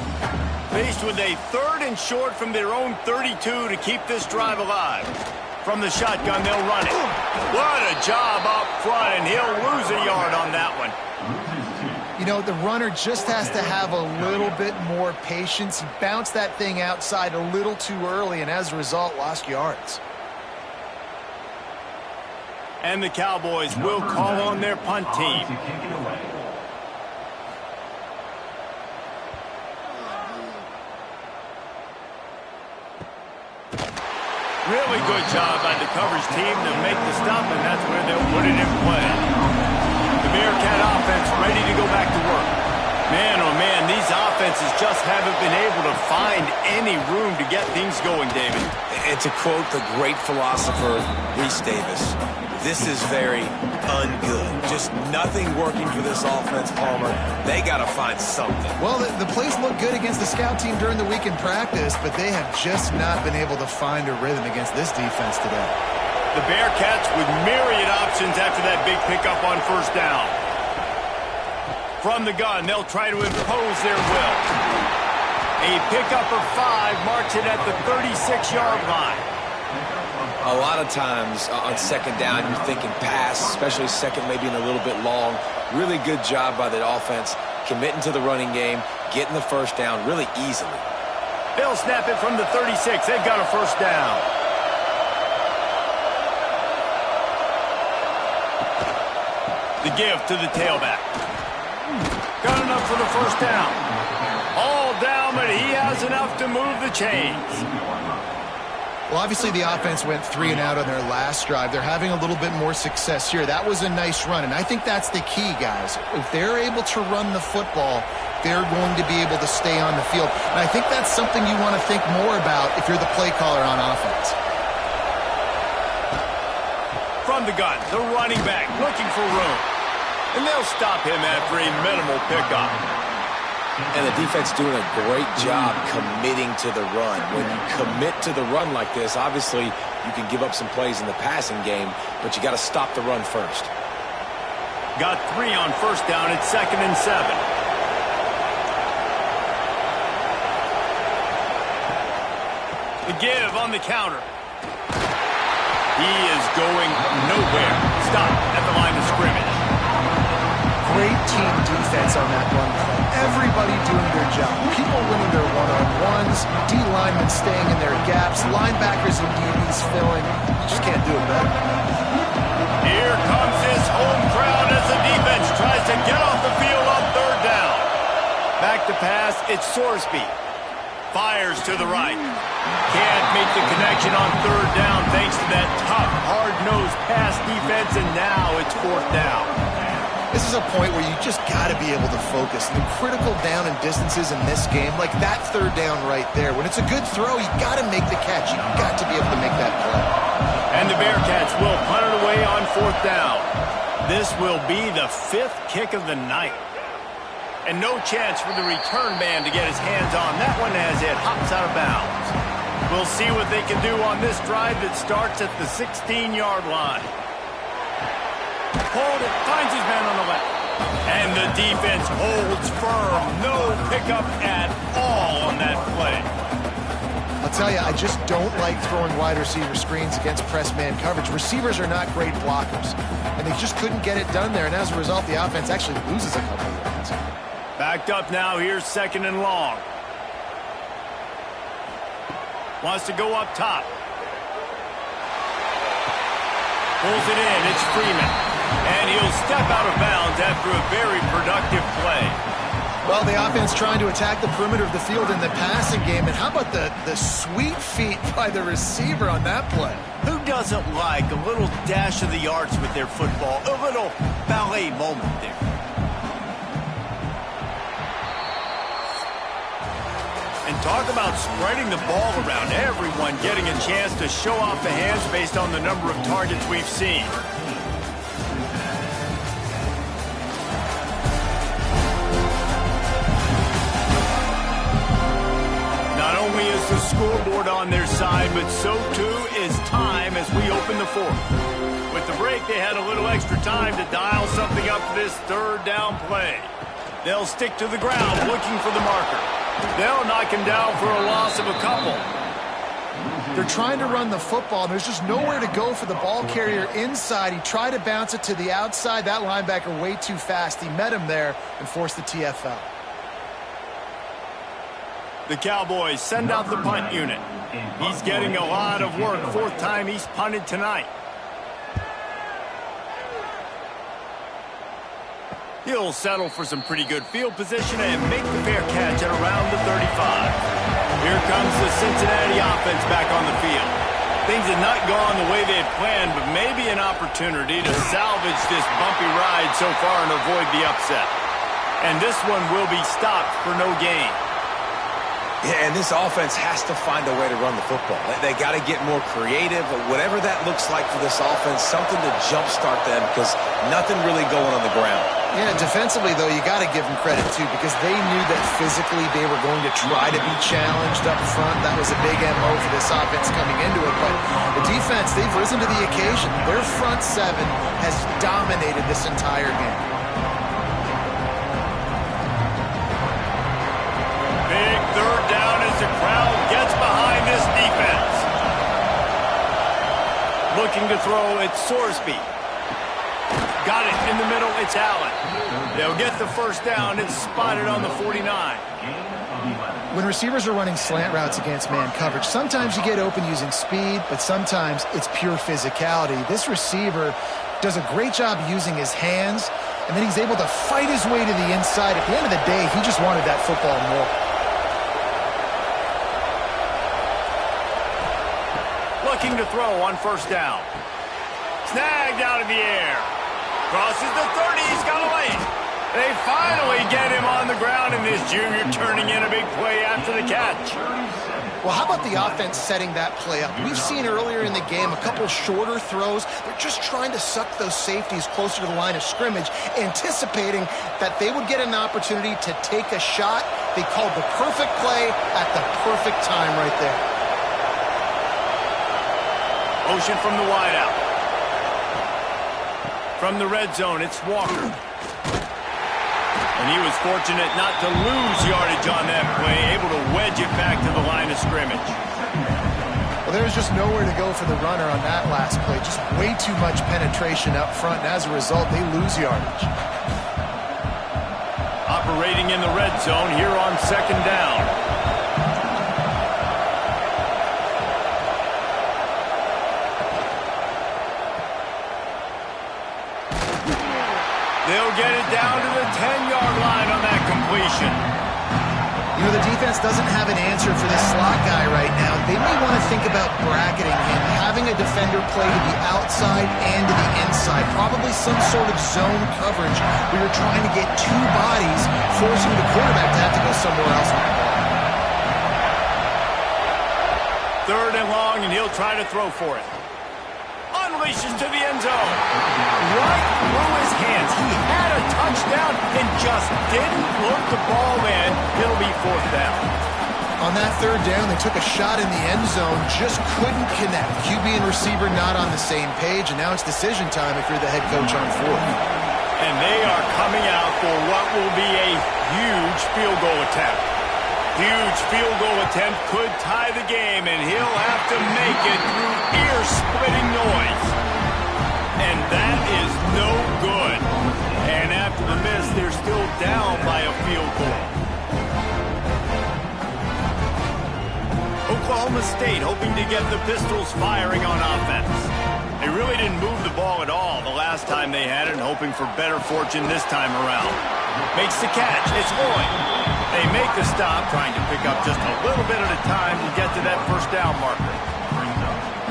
Faced with a 3rd and short from their own 32 to keep this drive alive. From the shotgun, they'll run it. What a job up front, and he'll lose a yard on that one. You know, the runner just has to have a little bit more patience. He bounced that thing outside a little too early, and as a result, lost yards. And the Cowboys will call on their punt team. Really good job by the coverage team to make the stop, and that's where they'll put it in play. The Bearcat offense ready to go back to work. Man, oh man, these offenses just haven't been able to find any room to get things going, David. And to quote the great philosopher, Reese Davis, this is very ungood. Just nothing working for this offense, Palmer. They got to find something. Well, the plays look good against the scout team during the week in practice, but they have just not been able to find a rhythm against this defense today. The Bearcats with myriad options after that big pickup on 1st down. From the gun, they'll try to impose their will. A pickup of 5 marks it at the 36-yard line. A lot of times on 2nd down, you're thinking pass, especially 2nd, maybe in a little bit long. Really good job by the offense, committing to the running game, getting the 1st down really easily. They'll snap it from the 36. They've got a 1st down. The give to the tailback. Got enough for the first down. All down, but he has enough to move the chains. Well, obviously the offense went 3 and out on their last drive. They're having a little bit more success here. That was a nice run, and I think that's the key, guys. If they're able to run the football, they're going to be able to stay on the field. And I think that's something you want to think more about if you're the play caller on offense. From the gun, the running back looking for room. And they'll stop him after a minimal pickup. And the defense doing a great job committing to the run. When you commit to the run like this, obviously you can give up some plays in the passing game, but you got to stop the run first. Got 3 on first down at 2nd and 7. The give on the counter. He is going nowhere. Stop at the line of scrimmage. Great team defense on that run play. Everybody doing their job. People winning their one-on-ones, D-linemen staying in their gaps, linebackers and DBs filling. You just can't do it better. Here comes his home crowd as the defense tries to get off the field on 3rd down. Back to pass, it's Sorsby. Fires to the right. Can't make the connection on 3rd down thanks to that tough, hard-nosed pass defense, and now it's 4th down. This is a point where you just got to be able to focus. The critical down and distances in this game, like that 3rd down right there. When it's a good throw, you got to make the catch. You got to be able to make that play. And the Bearcats will punt it away on 4th down. This will be the 5th kick of the night. And no chance for the return man to get his hands on. That one as it hops out of bounds. We'll see what they can do on this drive that starts at the 16-yard line. Hold it, finds his man on the left. And the defense holds firm. No pickup at all on that play. I'll tell you, I just don't like throwing wide receiver screens against press man coverage. Receivers are not great blockers, and they just couldn't get it done there. And as a result, the offense actually loses a couple of yards. Backed up now, here's 2nd and long. Wants to go up top. Pulls it in, it's Freeman. And he'll step out of bounds after a very productive play. Well, the offense trying to attack the perimeter of the field in the passing game. And how about the sweet feet by the receiver on that play? Who doesn't like a little dash of the arts with their football? A little ballet moment there. And talk about spreading the ball around. Everyone getting a chance to show off the hands based on the number of targets we've seen. Not only is the scoreboard on their side, but so too is time as we open the 4th. With the break, they had a little extra time to dial something up for this 3rd down play. They'll stick to the ground looking for the marker. They'll knock him down for a loss of a couple. They're trying to run the football. There's just nowhere to go for the ball carrier inside. He tried to bounce it to the outside. That linebacker way too fast. He met him there and forced the TFL. The Cowboys send out the punt unit. He's getting a lot of work. 4th time he's punted tonight. He'll settle for some pretty good field position and make the fair catch at around the 35. Here comes the Cincinnati offense back on the field. Things had not gone the way they had planned, but maybe an opportunity to salvage this bumpy ride so far and avoid the upset. And this one will be stopped for no gain. Yeah, and this offense has to find a way to run the football. They got to get more creative, whatever that looks like for this offense, something to jumpstart them because nothing really going on the ground. Yeah, defensively, though, you got to give them credit, too, because they knew that physically they were going to try to be challenged up front. That was a big MO for this offense coming into it. But the defense, they've risen to the occasion. Their front 7 has dominated this entire game. Big 3rd down as the crowd gets behind this defense. Looking to throw, it's Sorsby. Got it in the middle, it's Allen. They'll get the first down. It's spotted on the 49. When receivers are running slant routes against man coverage, sometimes you get open using speed, but sometimes it's pure physicality. This receiver does a great job using his hands, and then he's able to fight his way to the inside. At the end of the day, he just wanted that football more. Looking to throw on first down. Snagged out of the air. Crosses the 30. He's got to lay it. They finally get him on the ground, and this junior turning in a big play after the catch. Well, how about the offense setting that play up? We've seen earlier in the game a couple shorter throws. They're just trying to suck those safeties closer to the line of scrimmage, anticipating that they would get an opportunity to take a shot. They called the perfect play at the perfect time right there. Motion from the wideout. From the red zone, it's Walker. And he was fortunate not to lose yardage on that play, able to wedge it back to the line of scrimmage. Well, there was just nowhere to go for the runner on that last play. Just way too much penetration up front, and as a result, they lose yardage. Operating in the red zone here on second down. They'll get it down to the 10-yard line on that completion. You know, the defense doesn't have an answer for this slot guy right now. They may want to think about bracketing him, having a defender play to the outside and to the inside. Probably some sort of zone coverage where you're trying to get two bodies, forcing the quarterback to have to go somewhere else with the ball. Third and long, and he'll try to throw for it. Unleashes to the end zone. Right through his hands. He had a touchdown and just didn't look the ball in. It'll be fourth down. On that third down, they took a shot in the end zone, just couldn't connect. QB and receiver not on the same page, and now it's decision time if you're the head coach on fourth. And they are coming out for what will be a huge field goal attempt. Huge field goal attempt could tie the game, and he'll have to make it through ear-splitting noise. And that is no good. And after the miss, they're still down by a field goal. Oklahoma State hoping to get the Pistols firing on offense. They really didn't move the ball at all the last time they had it, and hoping for better fortune this time around. Makes the catch. It's Lloyd. They make the stop, trying to pick up just a little bit at a time to get to that first down marker.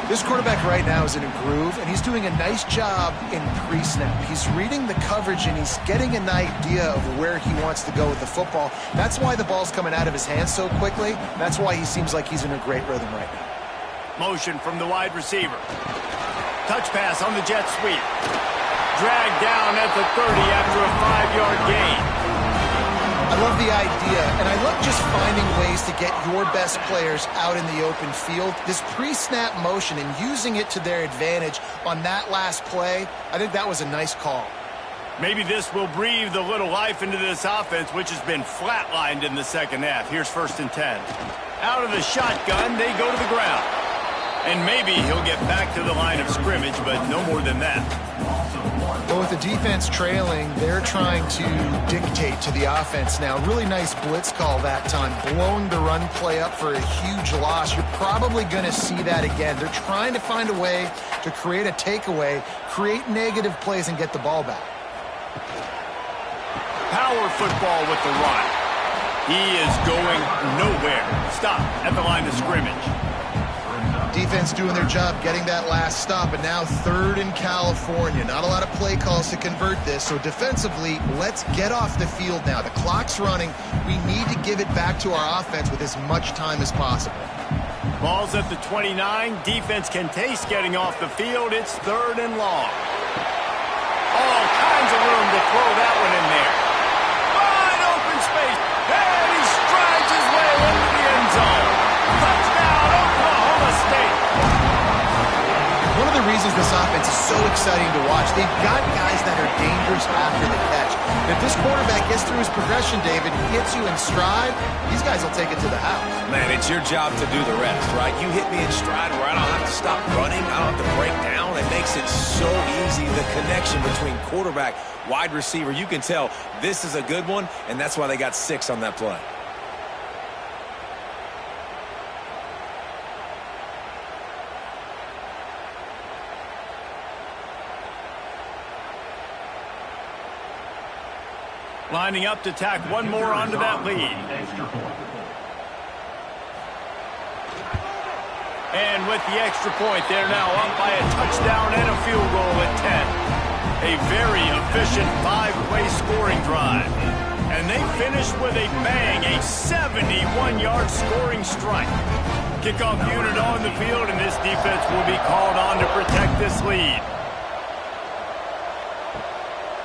This quarterback right now is in a groove, and he's doing a nice job in pre-snap. He's reading the coverage, and he's getting an idea of where he wants to go with the football. That's why the ball's coming out of his hands so quickly. That's why he seems like he's in a great rhythm right now. Motion from the wide receiver. Touch pass on the jet sweep. Dragged down at the 30 after a 5-yard gain. I love the idea, and I love just finding ways to get your best players out in the open field. This pre-snap motion and using it to their advantage on that last play, I think that was a nice call. Maybe this will breathe a little life into this offense, which has been flatlined in the second half. Here's first and 10. Out of the shotgun, they go to the ground. And maybe he'll get back to the line of scrimmage, but no more than that. Well, with the defense trailing, they're trying to dictate to the offense now. Really nice blitz call that time, blowing the run play up for a huge loss. You're probably going to see that again. They're trying to find a way to create a takeaway, create negative plays, and get the ball back. Power football with the run. He is going nowhere. Stop at the line of scrimmage. Defense doing their job getting that last stop, and now third in California. Not a lot of play calls to convert this, so defensively, let's get off the field now. The clock's running. We need to give it back to our offense with as much time as possible. Ball's at the 29. Defense can taste getting off the field. It's third and long. All kinds of room to throw that one in there. Wide open space. And he strides his way into the end zone. Touchdown, Oklahoma State. One of the reasons this offense is so exciting to watch, they've got guys that are dangerous after the catch. If this quarterback gets through his progression, David, hits you in stride, these guys will take it to the house. Man, it's your job to do the rest, right? You hit me in stride where I don't have to stop running. I don't have to break down. It makes it so easy. The connection between quarterback, wide receiver, you can tell this is a good one, and that's why they got 6 on that play. Lining up to tack one more onto that lead. And with the extra point, they're now up by a touchdown and a field goal at 10. A very efficient 5-play scoring drive. And they finish with a bang, a 71-yard scoring strike. Kickoff unit on the field, and this defense will be called on to protect this lead.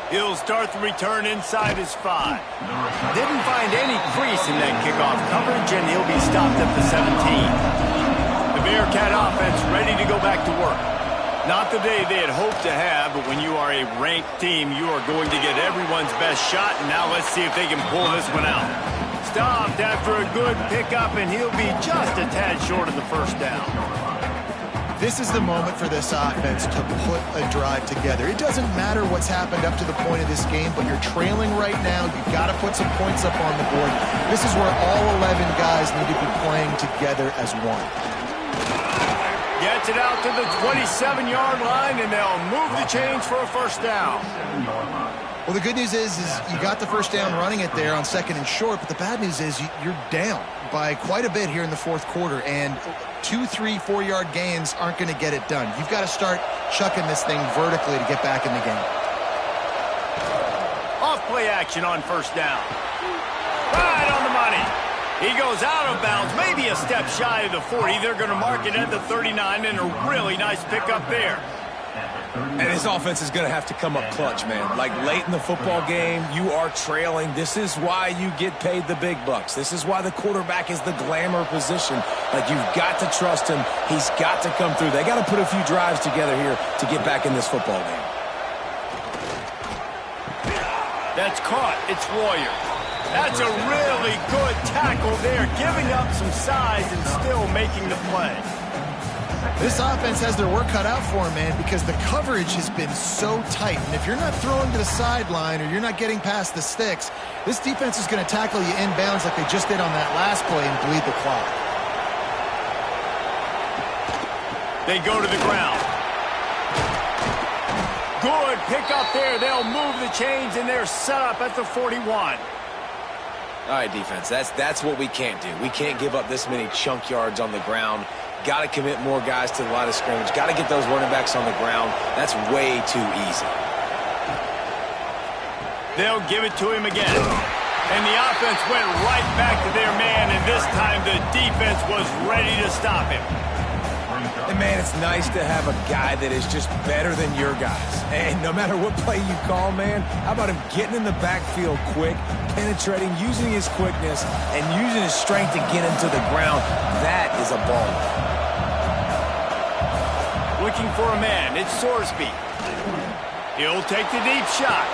He'll start the return inside his 5. Didn't find any crease in that kickoff coverage, and he'll be stopped at the 17. The Bearcat offense ready to go back to work. Not the day they had hoped to have, but when you are a ranked team, you are going to get everyone's best shot, and now let's see if they can pull this one out. Stopped after a good pickup, and he'll be just a tad short of the first down. This is the moment for this offense to put a drive together. It doesn't matter what's happened up to the point of this game, but you're trailing right now. You've got to put some points up on the board. This is where all 11 guys need to be playing together as one. Gets it out to the 27-yard line, and they'll move the chains for a first down. Well, the good news is you got the first down running it there on 2nd and short, but the bad news is you're down by quite a bit here in the 4th quarter, and 2, 3, 4-yard gains aren't going to get it done. You've got to start chucking this thing vertically to get back in the game. Off play action on first down. Right on the money. He goes out of bounds, maybe a step shy of the 40. They're going to mark it at the 39, and a really nice pickup there. And his offense is going to have to come up clutch, man. Like late in the football game, you are trailing. This is why you get paid the big bucks. This is why the quarterback is the glamour position. Like, you've got to trust him. He's got to come through. They got to put a few drives together here to get back in this football game. That's caught. It's Royer. That's a really good tackle there, giving up some size and still making the play. This offense has their work cut out for them, man, because the coverage has been so tight. And if you're not throwing to the sideline or you're not getting past the sticks, this defense is going to tackle you inbounds like they just did on that last play and bleed the clock. They go to the ground. Good pick up there. They'll move the chains, and they're set up at the 41. All right, defense, that's what we can't do. We can't give up this many chunk yards on the ground. Got to commit more guys to the line of scrimmage. Got to get those running backs on the ground. That's way too easy. They'll give it to him again. And the offense went right back to their man, and this time the defense was ready to stop him. And, man, it's nice to have a guy that is just better than your guys. And no matter what play you call, man, how about him getting in the backfield quick, penetrating, using his quickness, and using his strength to get into the ground. That is a ball. Looking for a man. It's Sorsby. He'll take the deep shot.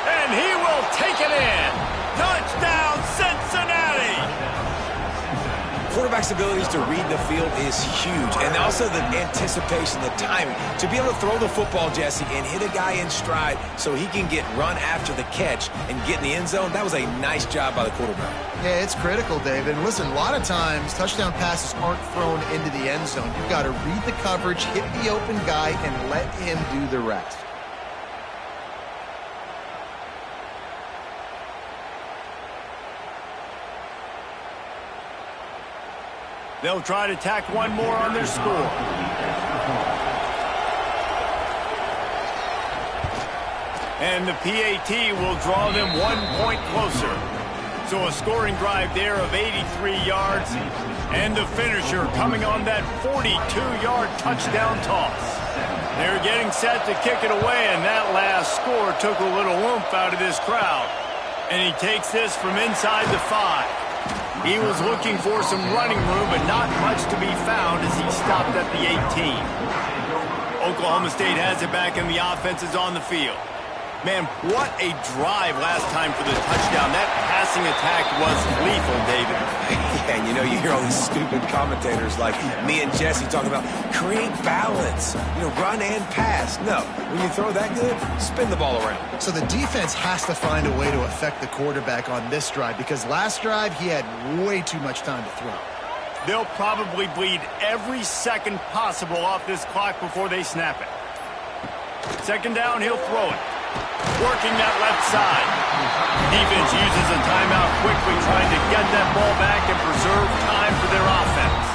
And he will take it in. Touchdown, Cincinnati! Quarterback's abilities to read the field is huge, and also the anticipation, the timing. To be able to throw the football, Jesse, and hit a guy in stride so he can get run after the catch and get in the end zone, that was a nice job by the quarterback. Yeah, it's critical, David. And listen, a lot of times touchdown passes aren't thrown into the end zone. You've got to read the coverage, hit the open guy, and let him do the rest. They'll try to tack one more on their score. And the PAT will draw them 1 point closer. So a scoring drive there of 83 yards. And the finisher coming on that 42-yard touchdown toss. They're getting set to kick it away, and that last score took a little oomph out of this crowd. And he takes this from inside the 5. He was looking for some running room, but not much to be found as he stopped at the 18. Oklahoma State has it back, and the offense is on the field. Man, what a drive last time for the touchdown. That passing attack was lethal, David. Yeah, and you know, you hear all these stupid commentators like me and Jesse talking about create balance, run and pass. No, when you throw that good, spin the ball around. So the defense has to find a way to affect the quarterback on this drive, because last drive he had way too much time to throw. They'll probably bleed every second possible off this clock before they snap it. Second down, he'll throw it. Working that left side. Defense uses a timeout quickly, trying to get that ball back and preserve time for their offense.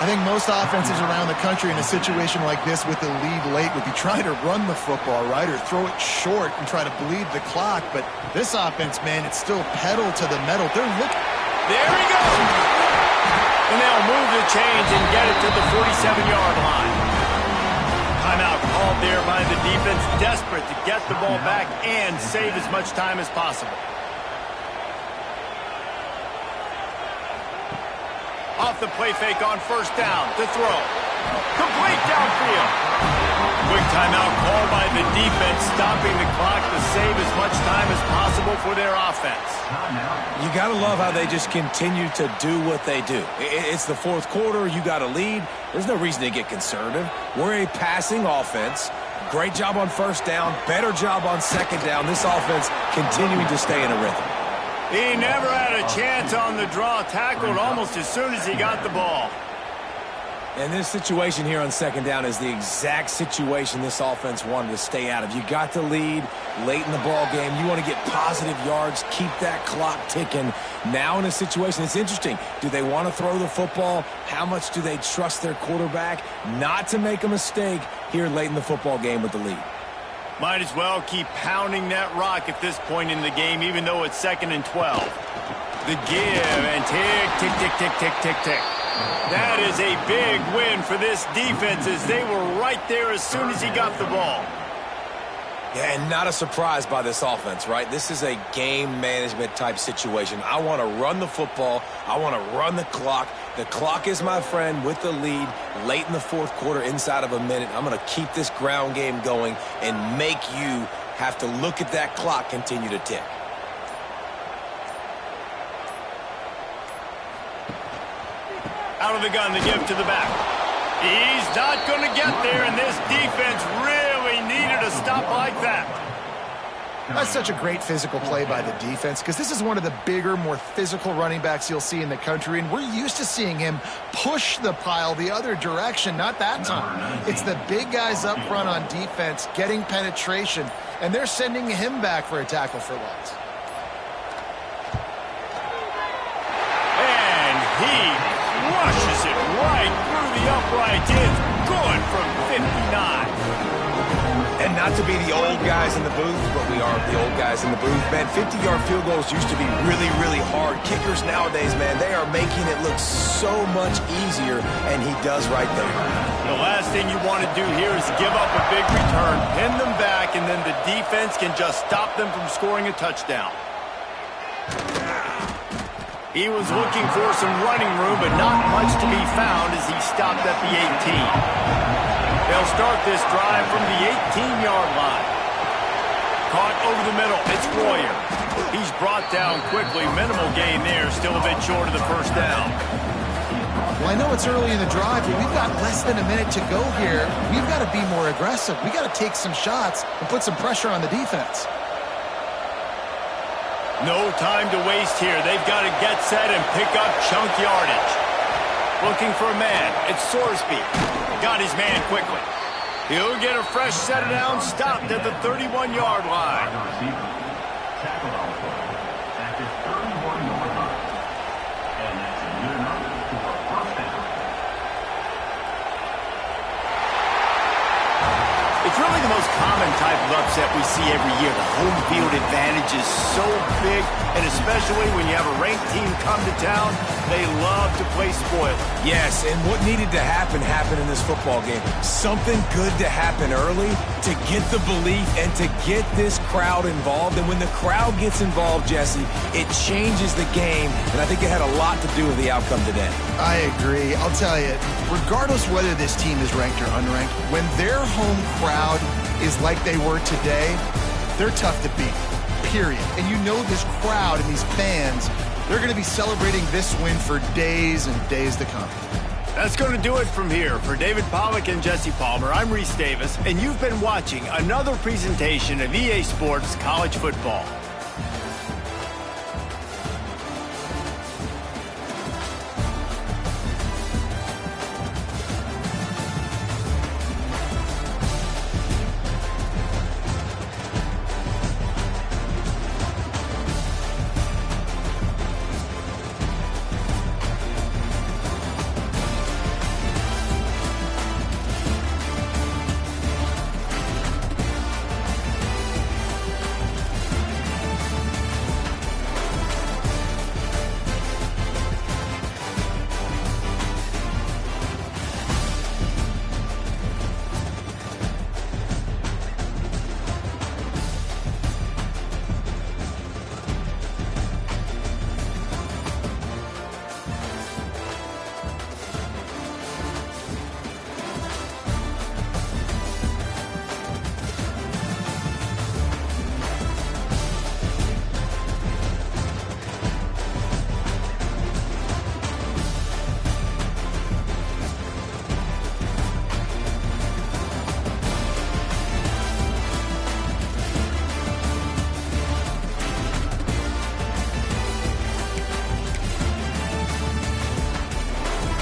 I think most offenses around the country in a situation like this with the lead late would be trying to run the football, right, or throw it short and try to bleed the clock. But this offense, man, it's still pedal to the metal. They're looking. There he goes. And they'll move the chains and get it to the 47-yard line. Timeout called there by the defense, desperate to get the ball back and save as much time as possible. Off the play fake on first down. To throw. Complete downfield. Quick timeout called by the defense, stopping the clock to save as much time as possible for their offense. You got to love how they just continue to do what they do. It's the fourth quarter. You got a lead. There's no reason to get conservative. We're a passing offense. Great job on first down. Better job on second down. This offense continuing to stay in a rhythm. He never had a chance on the draw. Tackled almost as soon as he got the ball. And this situation here on second down is the exact situation this offense wanted to stay out of. You got the lead late in the ball game. You want to get positive yards, keep that clock ticking. Now in a situation, it's interesting. Do they want to throw the football? How much do they trust their quarterback not to make a mistake here late in the football game with the lead? Might as well keep pounding that rock at this point in the game, even though it's 2nd and 12. The give and tick, tick, tick, tick, tick, tick, tick. That is a big win for this defense as they were right there as soon as he got the ball. Yeah, and not a surprise by this offense, right? This is a game management type situation. I want to run the football. I want to run the clock. The clock is my friend with the lead late in the fourth quarter inside of a minute. I'm going to keep this ground game going and make you have to look at that clock continue to tick. Out of the gun, the give to the back. He's not going to get there, and this defense really needed a stop like that. That's such a great physical play by the defense because this is one of the bigger, more physical running backs you'll see in the country, and we're used to seeing him push the pile the other direction. Not that time. It's the big guys up front on defense getting penetration, and they're sending him back for a tackle for loss. And he rushes it right through the uprights. It's good from 59. And not to be the old guys in the booth, but we are the old guys in the booth. Man, 50-yard field goals used to be really, really hard. Kickers nowadays, man, they are making it look so much easier, and he does right there. The last thing you want to do here is give up a big return, pin them back, and then the defense can just stop them from scoring a touchdown. He was looking for some running room, but not much to be found as he stopped at the 18. They'll start this drive from the 18-yard line. Caught over the middle. It's Royer. He's brought down quickly. Minimal gain there. Still a bit short of the first down. Well, I know it's early in the drive, but we've got less than a minute to go here. We've got to be more aggressive. We've got to take some shots and put some pressure on the defense. No time to waste here. They've got to get set and pick up chunk yardage. Looking for a man. It's Sorsby. Got his man quickly. He'll get a fresh set down, stopped at the 31-yard line. It's really the most common type of upset we see every year. The home field advantage is so big, and especially when you have a ranked team come to town, they love to play spoiler. Yes, and what needed to happen happened in this football game. Something good to happen early to get the belief and to get this crowd involved. And when the crowd gets involved, Jesse, it changes the game, and I think it had a lot to do with the outcome today. I agree. I'll tell you, regardless whether this team is ranked or unranked, when their home crowd is like they were today, they're tough to beat, period. And you know this crowd and these fans, they're going to be celebrating this win for days and days to come. That's going to do it from here. For David Pollack and Jesse Palmer, I'm Reese Davis, and you've been watching another presentation of EA Sports College Football.